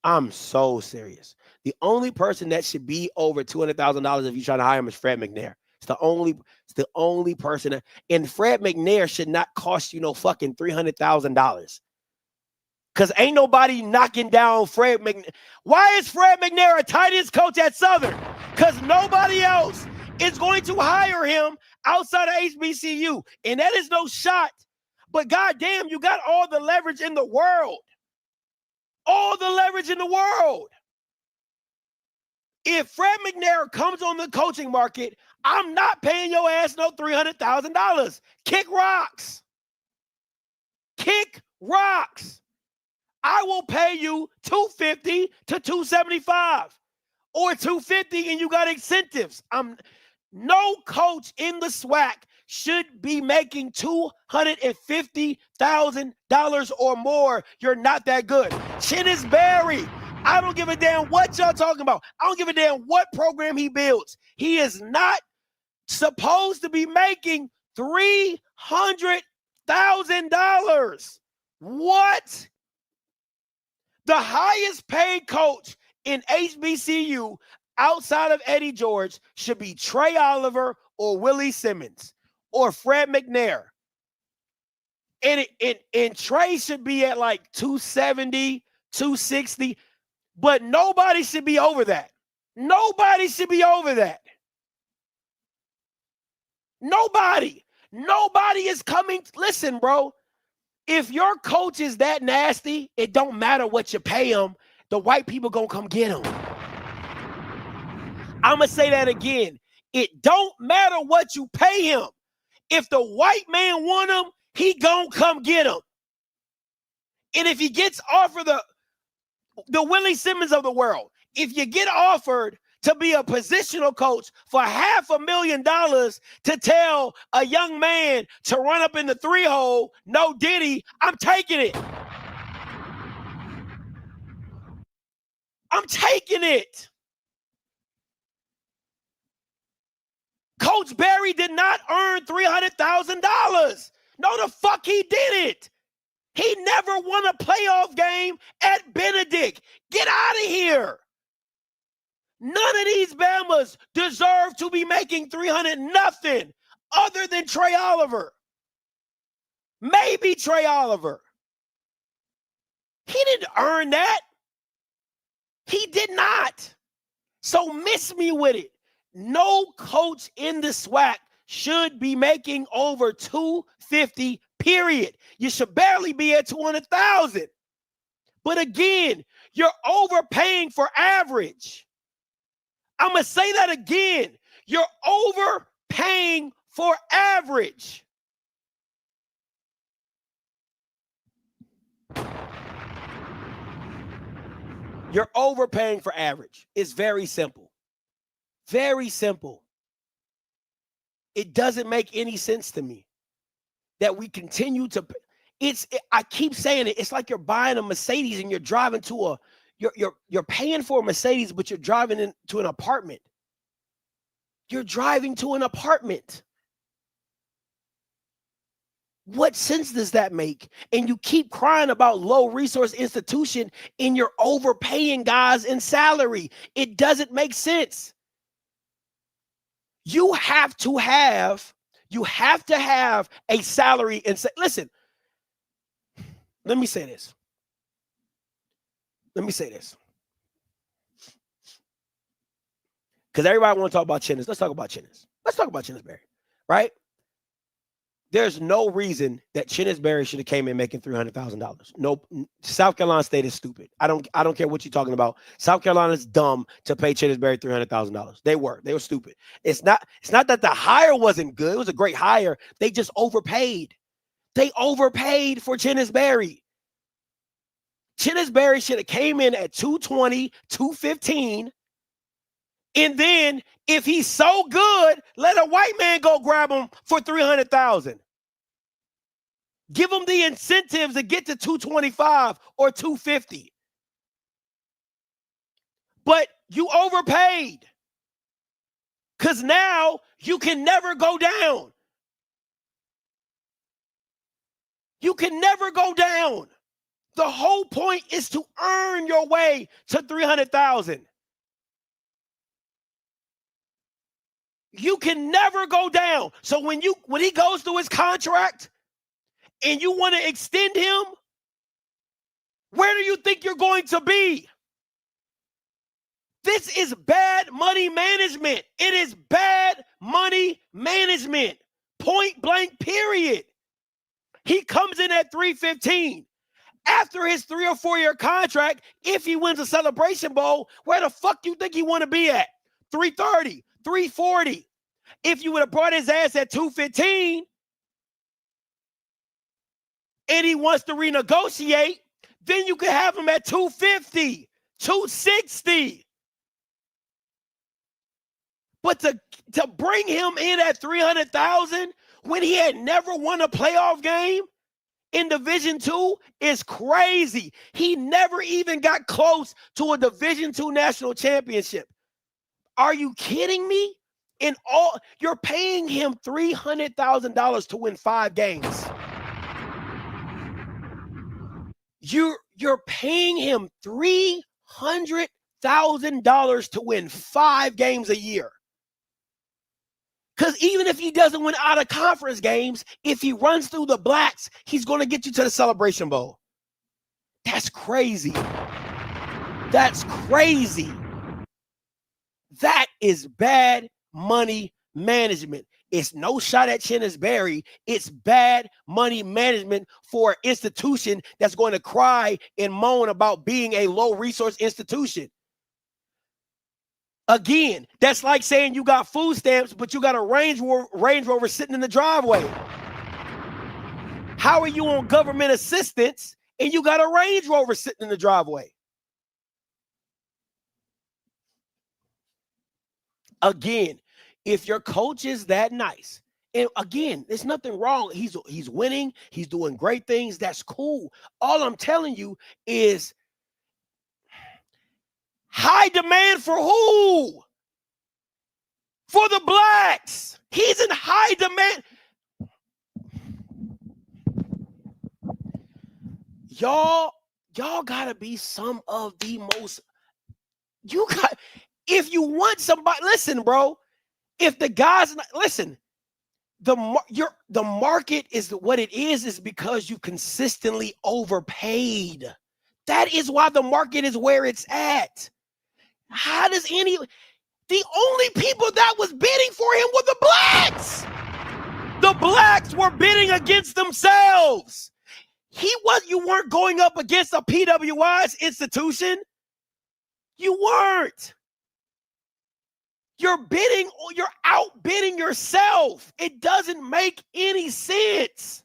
I'm so serious. The only person that should be over $200,000 if you're trying to hire him is Fred McNair. It's the only person. And Fred McNair should not cost you no fucking $300,000. Because ain't nobody knocking down Fred McNair. Why is Fred McNair a tight ends coach at Southern? Because nobody else is going to hire him outside of HBCU. And that is no shot. But goddamn, you got all the leverage in the world. All the leverage in the world. If Fred McNair comes on the coaching market, I'm not paying your ass no $300,000. Kick rocks. Kick rocks. I will pay you $250 to $275 or $250 and you got incentives. No coach in the SWAC should be making $250,000 or more. You're not that good. Chinnis Berry, I don't give a damn what y'all talking about. I don't give a damn what program he builds. He is not supposed to be making $300,000. What? The highest paid coach in HBCU outside of Eddie George should be Trey Oliver or Willie Simmons or Fred McNair. And Trey should be at like 270, 260, but nobody should be over that. Nobody should be over that. Nobody is coming. Listen, bro, if your coach is that nasty, it don't matter what you pay him. The white people gonna come get him. I'm gonna say that again. It don't matter what you pay him. If the white man want him, he gonna come get him. And if he gets offered the Willie Simmons of the world, if you get offered to be a positional coach for $500,000 to tell a young man to run up in the 3-hole, no Diddy, I'm taking it. I'm taking it. Coach Berry did not earn $300,000. No, the fuck he didn't. He never won a playoff game at Benedict. Get out of here. None of these Bamas deserve to be making $300 nothing other than Trey Oliver. Maybe Trey Oliver. He didn't earn that. He did not. So miss me with it. No coach in the SWAC should be making over $250, period. You should barely be at $200,000. But again, you're overpaying for average. I'm going to say that again. You're overpaying for average. You're overpaying for average. It's very simple. Very simple. It doesn't make any sense to me that we continue to. I keep saying it. It's like you're buying a Mercedes and you're driving to a. You're paying for a Mercedes, but you're driving into an apartment. You're driving to an apartment. What sense does that make? And you keep crying about low resource institution and you're overpaying guys in salary. It doesn't make sense. You have to have a salary and say, listen, let me say this. Because everybody want to talk about Chinnis. Let's talk about Chinnis. Let's talk about Chinnis Berry, right? There's no reason that Chinnis Berry should have came in making $300,000. No, South Carolina State is stupid. I don't care what you're talking about. South Carolina's dumb to pay Chinnis Berry $300,000. They were stupid. It's not that the hire wasn't good. It was a great hire. They just overpaid. They overpaid for Chinnis Berry. Chinnis Berry should have came in at 220, 215. And then if he's so good, let a white man go grab him for $300,000. Give him the incentives to get to 225 or 250. But you overpaid. Because now you can never go down. You can never go down. The whole point is to earn your way to 300,000. You can never go down. So when he goes through his contract and you want to extend him, where do you think you're going to be? This is bad money management. It is bad money management. Point blank, period. He comes in at 315. After his 3 or 4 year contract, if he wins a Celebration Bowl, where the fuck do you think he want to be at? 330, 340. If you would have brought his ass at 215 and he wants to renegotiate, then you could have him at 250, 260. But to bring him in at 300,000 when he had never won a playoff game in Division II is crazy. He never even got close to a Division II national championship. Are you kidding me? You're paying him $300,000 to win 5 games. You're paying him $300,000 to win 5 games a year. Because even if he doesn't win out of conference games, if he runs through the blacks, he's going to get you to the Celebration Bowl. That's crazy. That's crazy. That is bad money management. It's no shot at Chinnis Berry. It's bad money management for an institution that's going to cry and moan about being a low resource institution. Again, that's like saying you got food stamps, but you got a Range Rover sitting in the driveway. How are you on government assistance and you got a Range Rover sitting in the driveway? Again, if your coach is that nice, and again, there's nothing wrong. He's winning. He's doing great things. That's cool. All I'm telling you is high demand for who? For the blacks. He's in high demand. Y'all gotta be some of the most. If you want somebody, listen, bro. If the guys, listen, the market is what it is because you consistently overpaid. That is why the market is where it's at. The only people that was bidding for him were the blacks. The blacks were bidding against themselves. You weren't going up against a PWI's institution. You weren't. You're outbidding yourself. It doesn't make any sense.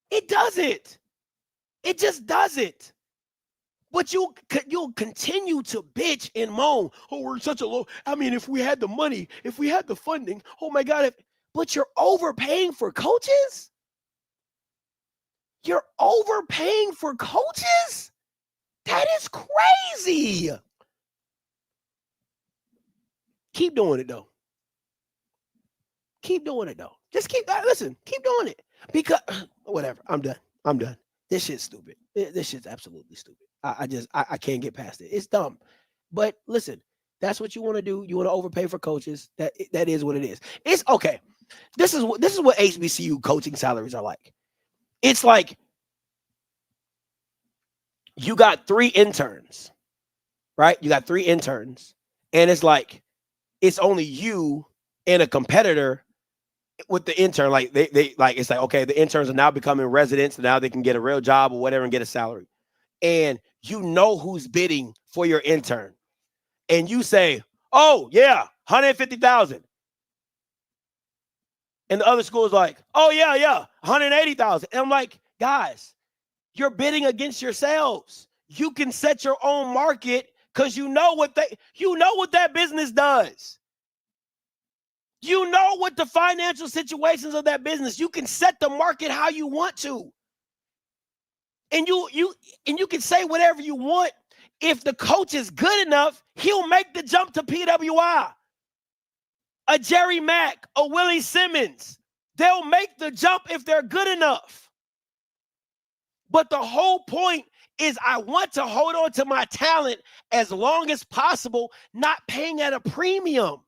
It doesn't. It just doesn't. But you'll continue to bitch and moan. Oh, we're such a low. I mean, if we had the money, if we had the funding, oh my God. But you're overpaying for coaches? You're overpaying for coaches? That is crazy. Keep doing it, though. Keep doing it, though. Just keep doing it. Because, whatever, I'm done. This shit's stupid. This shit's absolutely stupid. I can't get past it. It's dumb. But listen, that's what you want to do. You want to overpay for coaches. That is what it is. It's okay. This is what HBCU coaching salaries are like. It's like you got 3 interns, right? You got 3 interns, and it's like it's only you and a competitor with the intern. Like they like it's like, okay, the interns are now becoming residents, and now they can get a real job or whatever and get a salary. And you know who's bidding for your intern. And you say, oh yeah, 150,000. And the other school is like, oh yeah, 180,000. And I'm like, guys, you're bidding against yourselves. You can set your own market because you know what that business does. You know what the financial situations of that business. You can set the market how you want to. And you can say whatever you want. If the coach is good enough, he'll make the jump to PWI. A Jerry Mack, a Willie Simmons, they'll make the jump if they're good enough. But the whole point is I want to hold on to my talent as long as possible, not paying at a premium.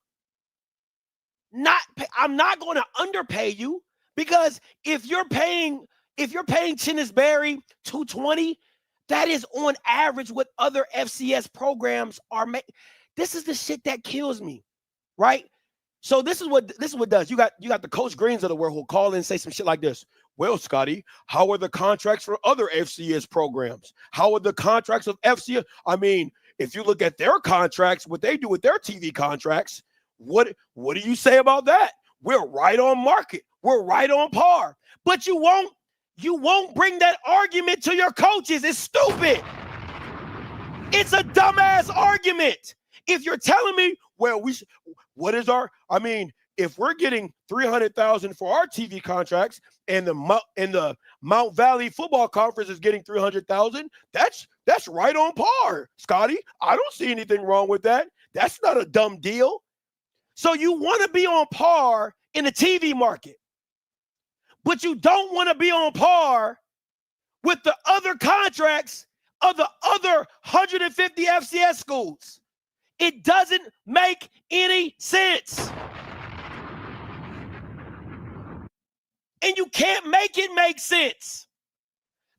I'm not going to underpay you, because if you're paying Chinnis Berry $220, that is on average what other FCS programs are making. This is the shit that kills me, right? So this is what does. You got the Coach Greens of the world who call in and say some shit like this. Well, Scotty, how are the contracts for other FCS programs? How are the contracts of FCS? I mean, if you look at their contracts, what they do with their TV contracts, what do you say about that? We're right on market. We're right on par. But you won't bring that argument to your coaches. It's stupid. It's a dumbass argument. If you're telling me, well, if we're getting $300,000 for our TV contracts and the Mount Valley Football Conference is getting $300,000, that's right on par, Scotty. I don't see anything wrong with that. That's not a dumb deal. So you want to be on par in the TV market, but you don't want to be on par with the other contracts of the other 150 FCS schools. It doesn't make any sense. And you can't make it make sense.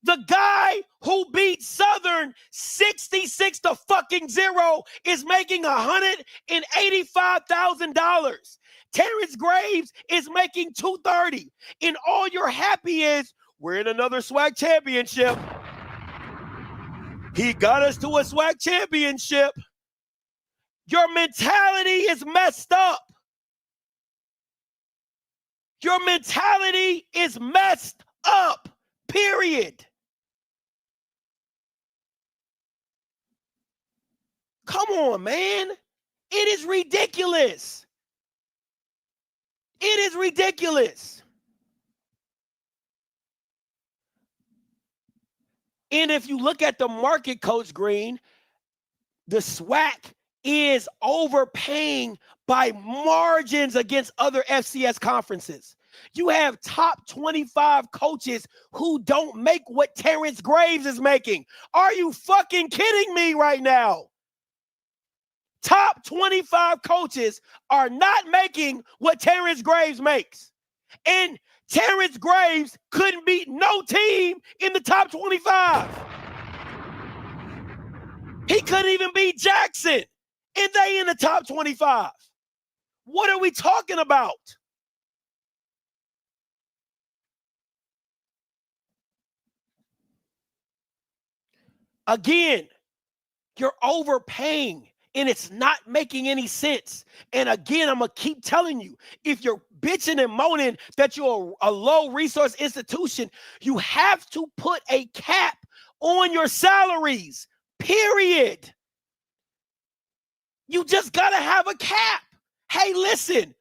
The guy who beat Southern 66-0 is making $185,000. Terrence Graves is making $230. And all you're happy is we're in another SWAC championship. He got us to a SWAC championship. Your mentality is messed up. Your mentality is messed up, period. Come on, man. It is ridiculous. It is ridiculous. And if you look at the market, Coach Green, the SWAC is overpaying by margins against other FCS conferences. You have top 25 coaches who don't make what Terrence Graves is making. Are you fucking kidding me right now? Top 25 coaches are not making what Terrence Graves makes. And Terrence Graves couldn't beat no team in the top 25. He couldn't even beat Jackson. And they in the top 25. What are we talking about? Again, you're overpaying and it's not making any sense. And again, I'm going to keep telling you, if you're bitching and moaning that you're a low resource institution, you have to put a cap on your salaries, period. You just got to have a cap. Hey, listen.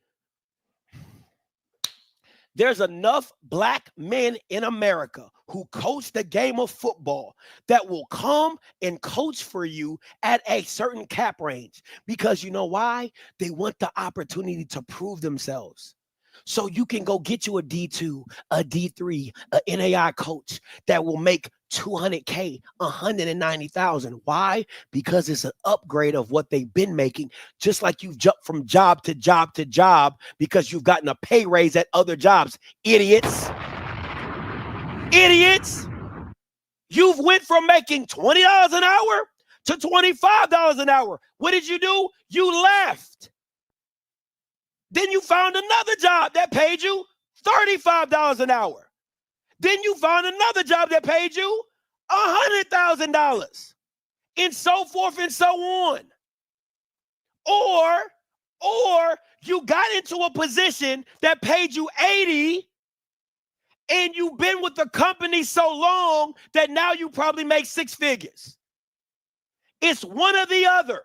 There's enough black men in America who coach the game of football that will come and coach for you at a certain cap range. Because you know why? They want the opportunity to prove themselves. So you can go get you a D2, a D3, a NAI coach that will make $200K, $190,000. Why? Because it's an upgrade of what they've been making, just like you've jumped from job to job to job because you've gotten a pay raise at other jobs. Idiots. Idiots. You've went from making $20 an hour to $25 an hour. What did you do? You left. Then you found another job that paid you $35 an hour. Then you found another job that paid you $100,000, and so forth and so on. Or you got into a position that paid you $80, and you've been with the company so long that now you probably make six figures. It's one or the other.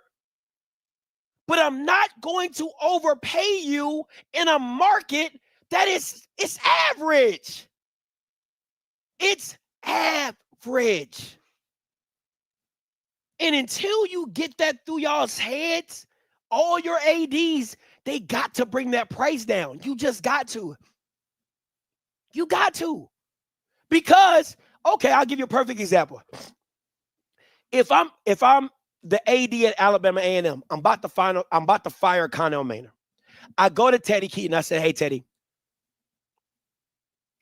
But I'm not going to overpay you in a market that it's average. It's average. And until you get that through y'all's heads, all your ADs, they got to bring that price down. You just got to. You got to. Because, okay, I'll give you a perfect example. If I'm the AD at Alabama A&M, I'm about to fire Connell Maynard. I go to Teddy Keaton. I said, hey, Teddy,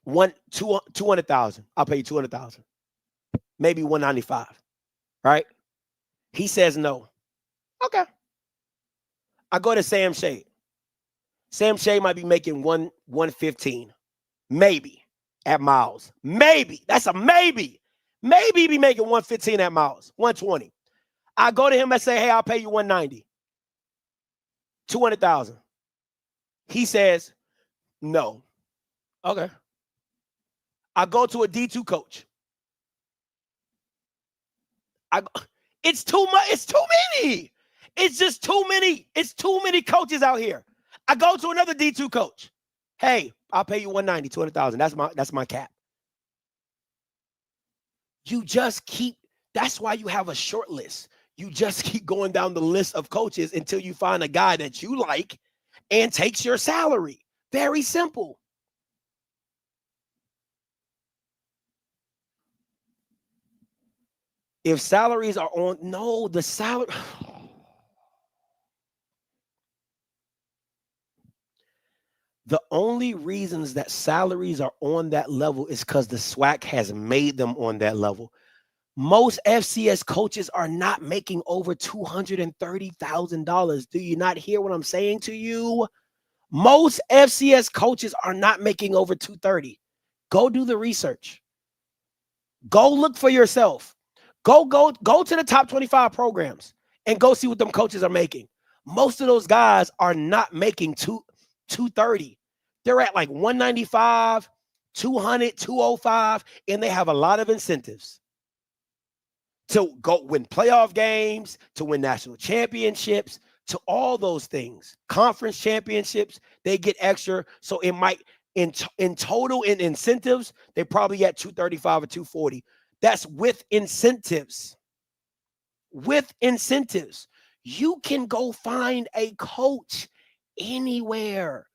200,000. I'll pay you 200,000. Maybe 195. Right? He says no. Okay. I go to Sam Shade. Sam Shade might be making 115. Maybe at Miles. Maybe. That's a maybe. Maybe he be making 115 at Miles. 120. I go to him and say, hey, I'll pay you 190. 200,000. He says, no. Okay. I go to a D2 coach. It's too much. It's too many. It's just too many. It's too many coaches out here. I go to another D2 coach. Hey, I'll pay you 190, 200,000. That's my cap. You just keep, that's why you have a short list. You just keep going down the list of coaches until you find a guy that you like and takes your salary. Very simple. If salaries are on, no, the salary. The only reasons that salaries are on that level is because the SWAC has made them on that level. Most FCS coaches are not making over $230,000. Do you not hear what I'm saying to you? Most FCS coaches are not making over $230,000. Go do the research. Go look for yourself. Go to the top 25 programs and go see what them coaches are making. Most of those guys are not making $230,000. They're at like 195, 200, 205, and they have a lot of incentives to go win playoff games, to win national championships, to all those things. Conference championships, they get extra. So it might, in total, in incentives, they probably at 235 or 240. That's with incentives. With incentives. You can go find a coach anywhere.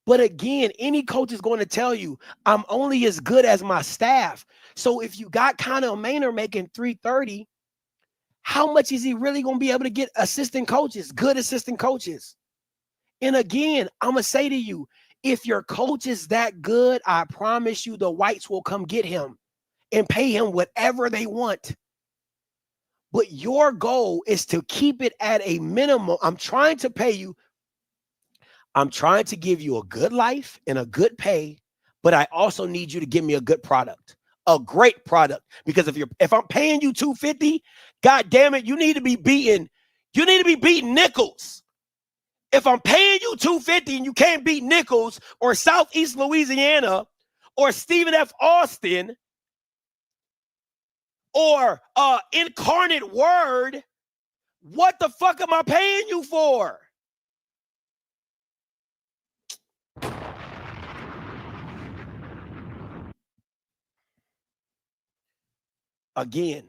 But again, any coach is going to tell you, I'm only as good as my staff. So if you got Connell Maynard making $330,000, how much is he really going to be able to get assistant coaches, good assistant coaches? And again, I'm going to say to you, if your coach is that good, I promise you the whites will come get him and pay him whatever they want. But your goal is to keep it at a minimum. I'm trying to pay you. I'm trying to give you a good life and a good pay, but I also need you to give me a good product, a great product. Because if I'm paying you $250, God damn it, you need to be beating Nichols. If I'm paying you $250 and you can't beat Nichols or Southeast Louisiana or Stephen F. Austin or Incarnate Word, what the fuck am I paying you for? Again.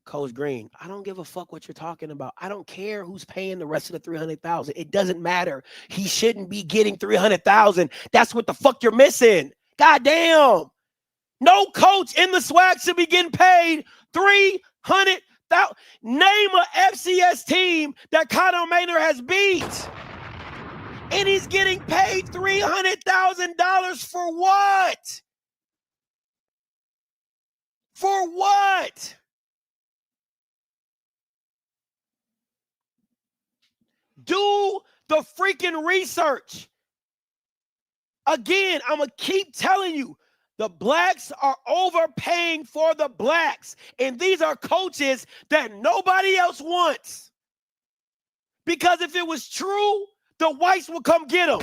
Coach Green, I don't give a fuck what you're talking about. I don't care who's paying the rest of the 300,000. It doesn't matter. He shouldn't be getting 300,000. That's what the fuck you're missing. God damn. No coach in the SWAC should be getting paid 300,000. Name a FCS team that Conor Maynard has beat. And he's getting paid $300,000 for what? For what? Do the freaking research. Again, I'm going to keep telling you, the blacks are overpaying for the blacks. And these are coaches that nobody else wants. Because if it was true, the whites would come get them.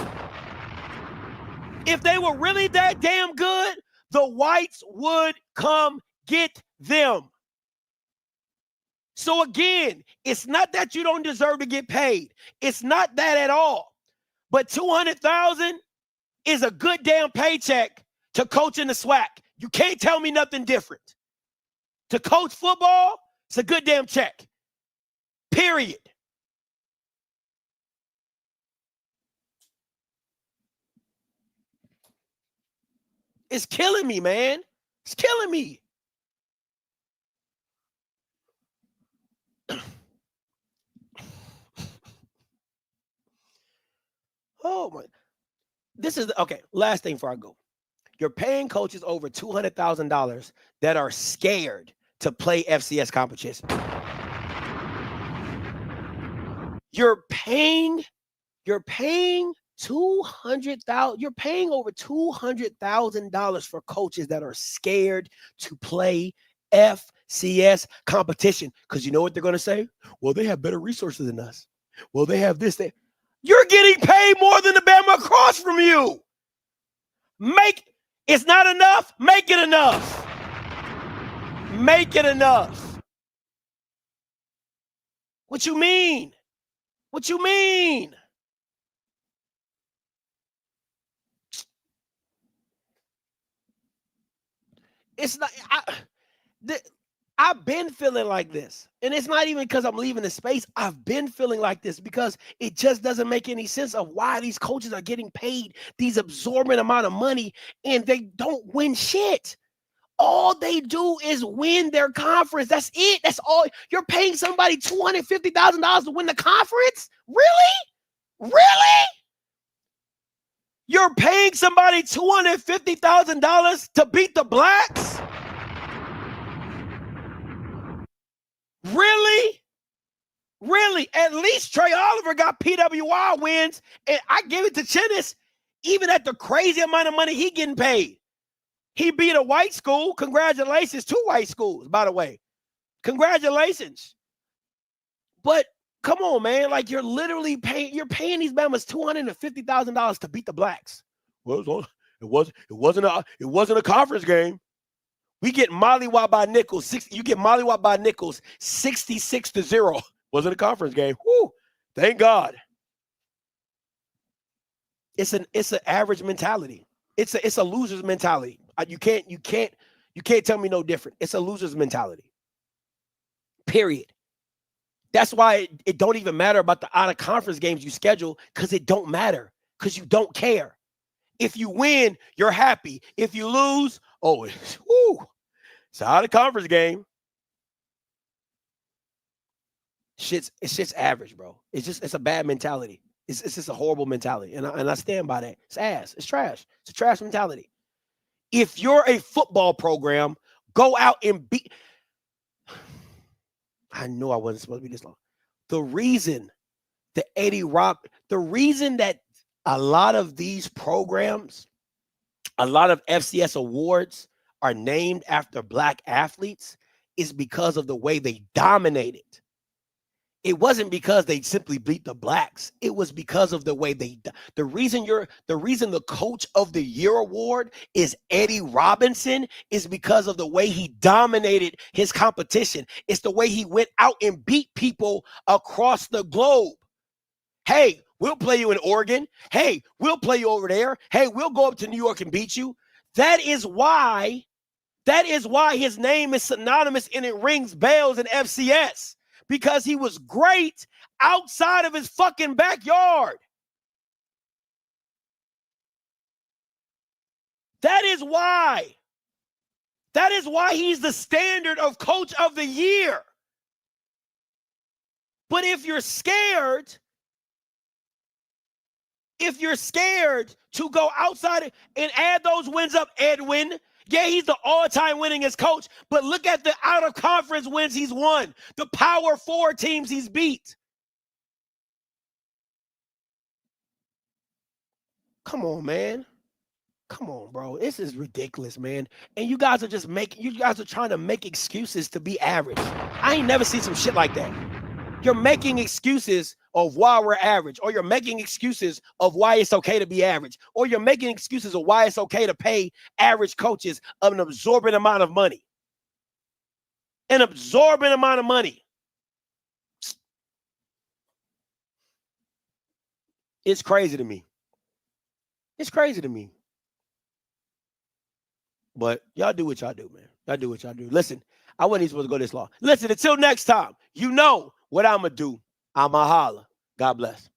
If they were really that damn good, the whites would come get them. So again, it's not that you don't deserve to get paid. It's not that at all. But $200,000 is a good damn paycheck to coach in the SWAC. You can't tell me nothing different. To coach football, it's a good damn check. Period. It's killing me, man. It's killing me. Oh my. This is okay. Last thing before I go. You're paying coaches over $200,000 that are scared to play FCS competition. You're paying $200,000. You're paying over $200,000 for coaches that are scared to play FCS competition. Because you know what they're going to say? Well, they have better resources than us. Well, they have this. You're getting paid more than the Bama across from you. It's not enough. Make it enough. Make it enough. What you mean? What you mean? It's not. I've been feeling like this. And it's not even because I'm leaving the space. I've been feeling like this because it just doesn't make any sense of why these coaches are getting paid these absorbent amount of money and they don't win shit. All they do is win their conference. That's it. That's all. You're paying somebody $250,000 to win the conference? Really? Really? You're paying somebody $250,000 to beat the blacks? Really? Really? At least Trey Oliver got PWI wins, and I give it to Chinnis, even at the crazy amount of money he getting paid. He beat a white school. Congratulations. 2 white schools, by the way. Congratulations. But come on, man. Like, you're literally paying these Bamas $250,000 to beat the blacks. Well, it wasn't a conference game. We get mollywopped by Nichols. You get mollywopped by Nichols 66-0. Wasn't a conference game. Whoo! Thank God. It's an average mentality. It's a loser's mentality. You can't tell me no different. It's a loser's mentality. Period. That's why it don't even matter about the out of conference games you schedule, because it don't matter, because you don't care. If you win, you're happy. If you lose, it's an out of conference game. It's just average, bro. It's a bad mentality. It's just a horrible mentality. And I stand by that. It's ass. It's trash. It's a trash mentality. If you're a football program, go out and beat. I know I wasn't supposed to be this long. The reason that a lot of these programs, a lot of FCS awards are named after black athletes is because of the way they dominated. It wasn't because they simply beat the blacks. It was because of the way the reason the Coach of the Year award is Eddie Robinson is because of the way he dominated his competition. It's the way he went out and beat people across the globe. Hey, we'll play you in Oregon. Hey, we'll play you over there. Hey, we'll go up to New York and beat you. That is why his name is synonymous and it rings bells in FCS. Because he was great outside of his fucking backyard. That is why he's the standard of Coach of the Year. But if you're scared to go outside and add those wins up, Edwin, yeah, he's the all-time winningest coach, but look at the out-of-conference wins he's won, the Power 4 teams he's beat. Come on, man. Come on, bro. This is ridiculous, man. And you guys are trying to make excuses to be average. I ain't never seen some shit like that. You're making excuses of why we're average, or you're making excuses of why it's okay to be average, or you're making excuses of why it's okay to pay average coaches an absorbent amount of money. An absorbent amount of money. It's crazy to me. It's crazy to me. But y'all do what y'all do, man. Y'all do what y'all do. Listen, I wasn't even supposed to go this long. Listen, until next time, you know what I'm going to do. I'm going to holler. God bless.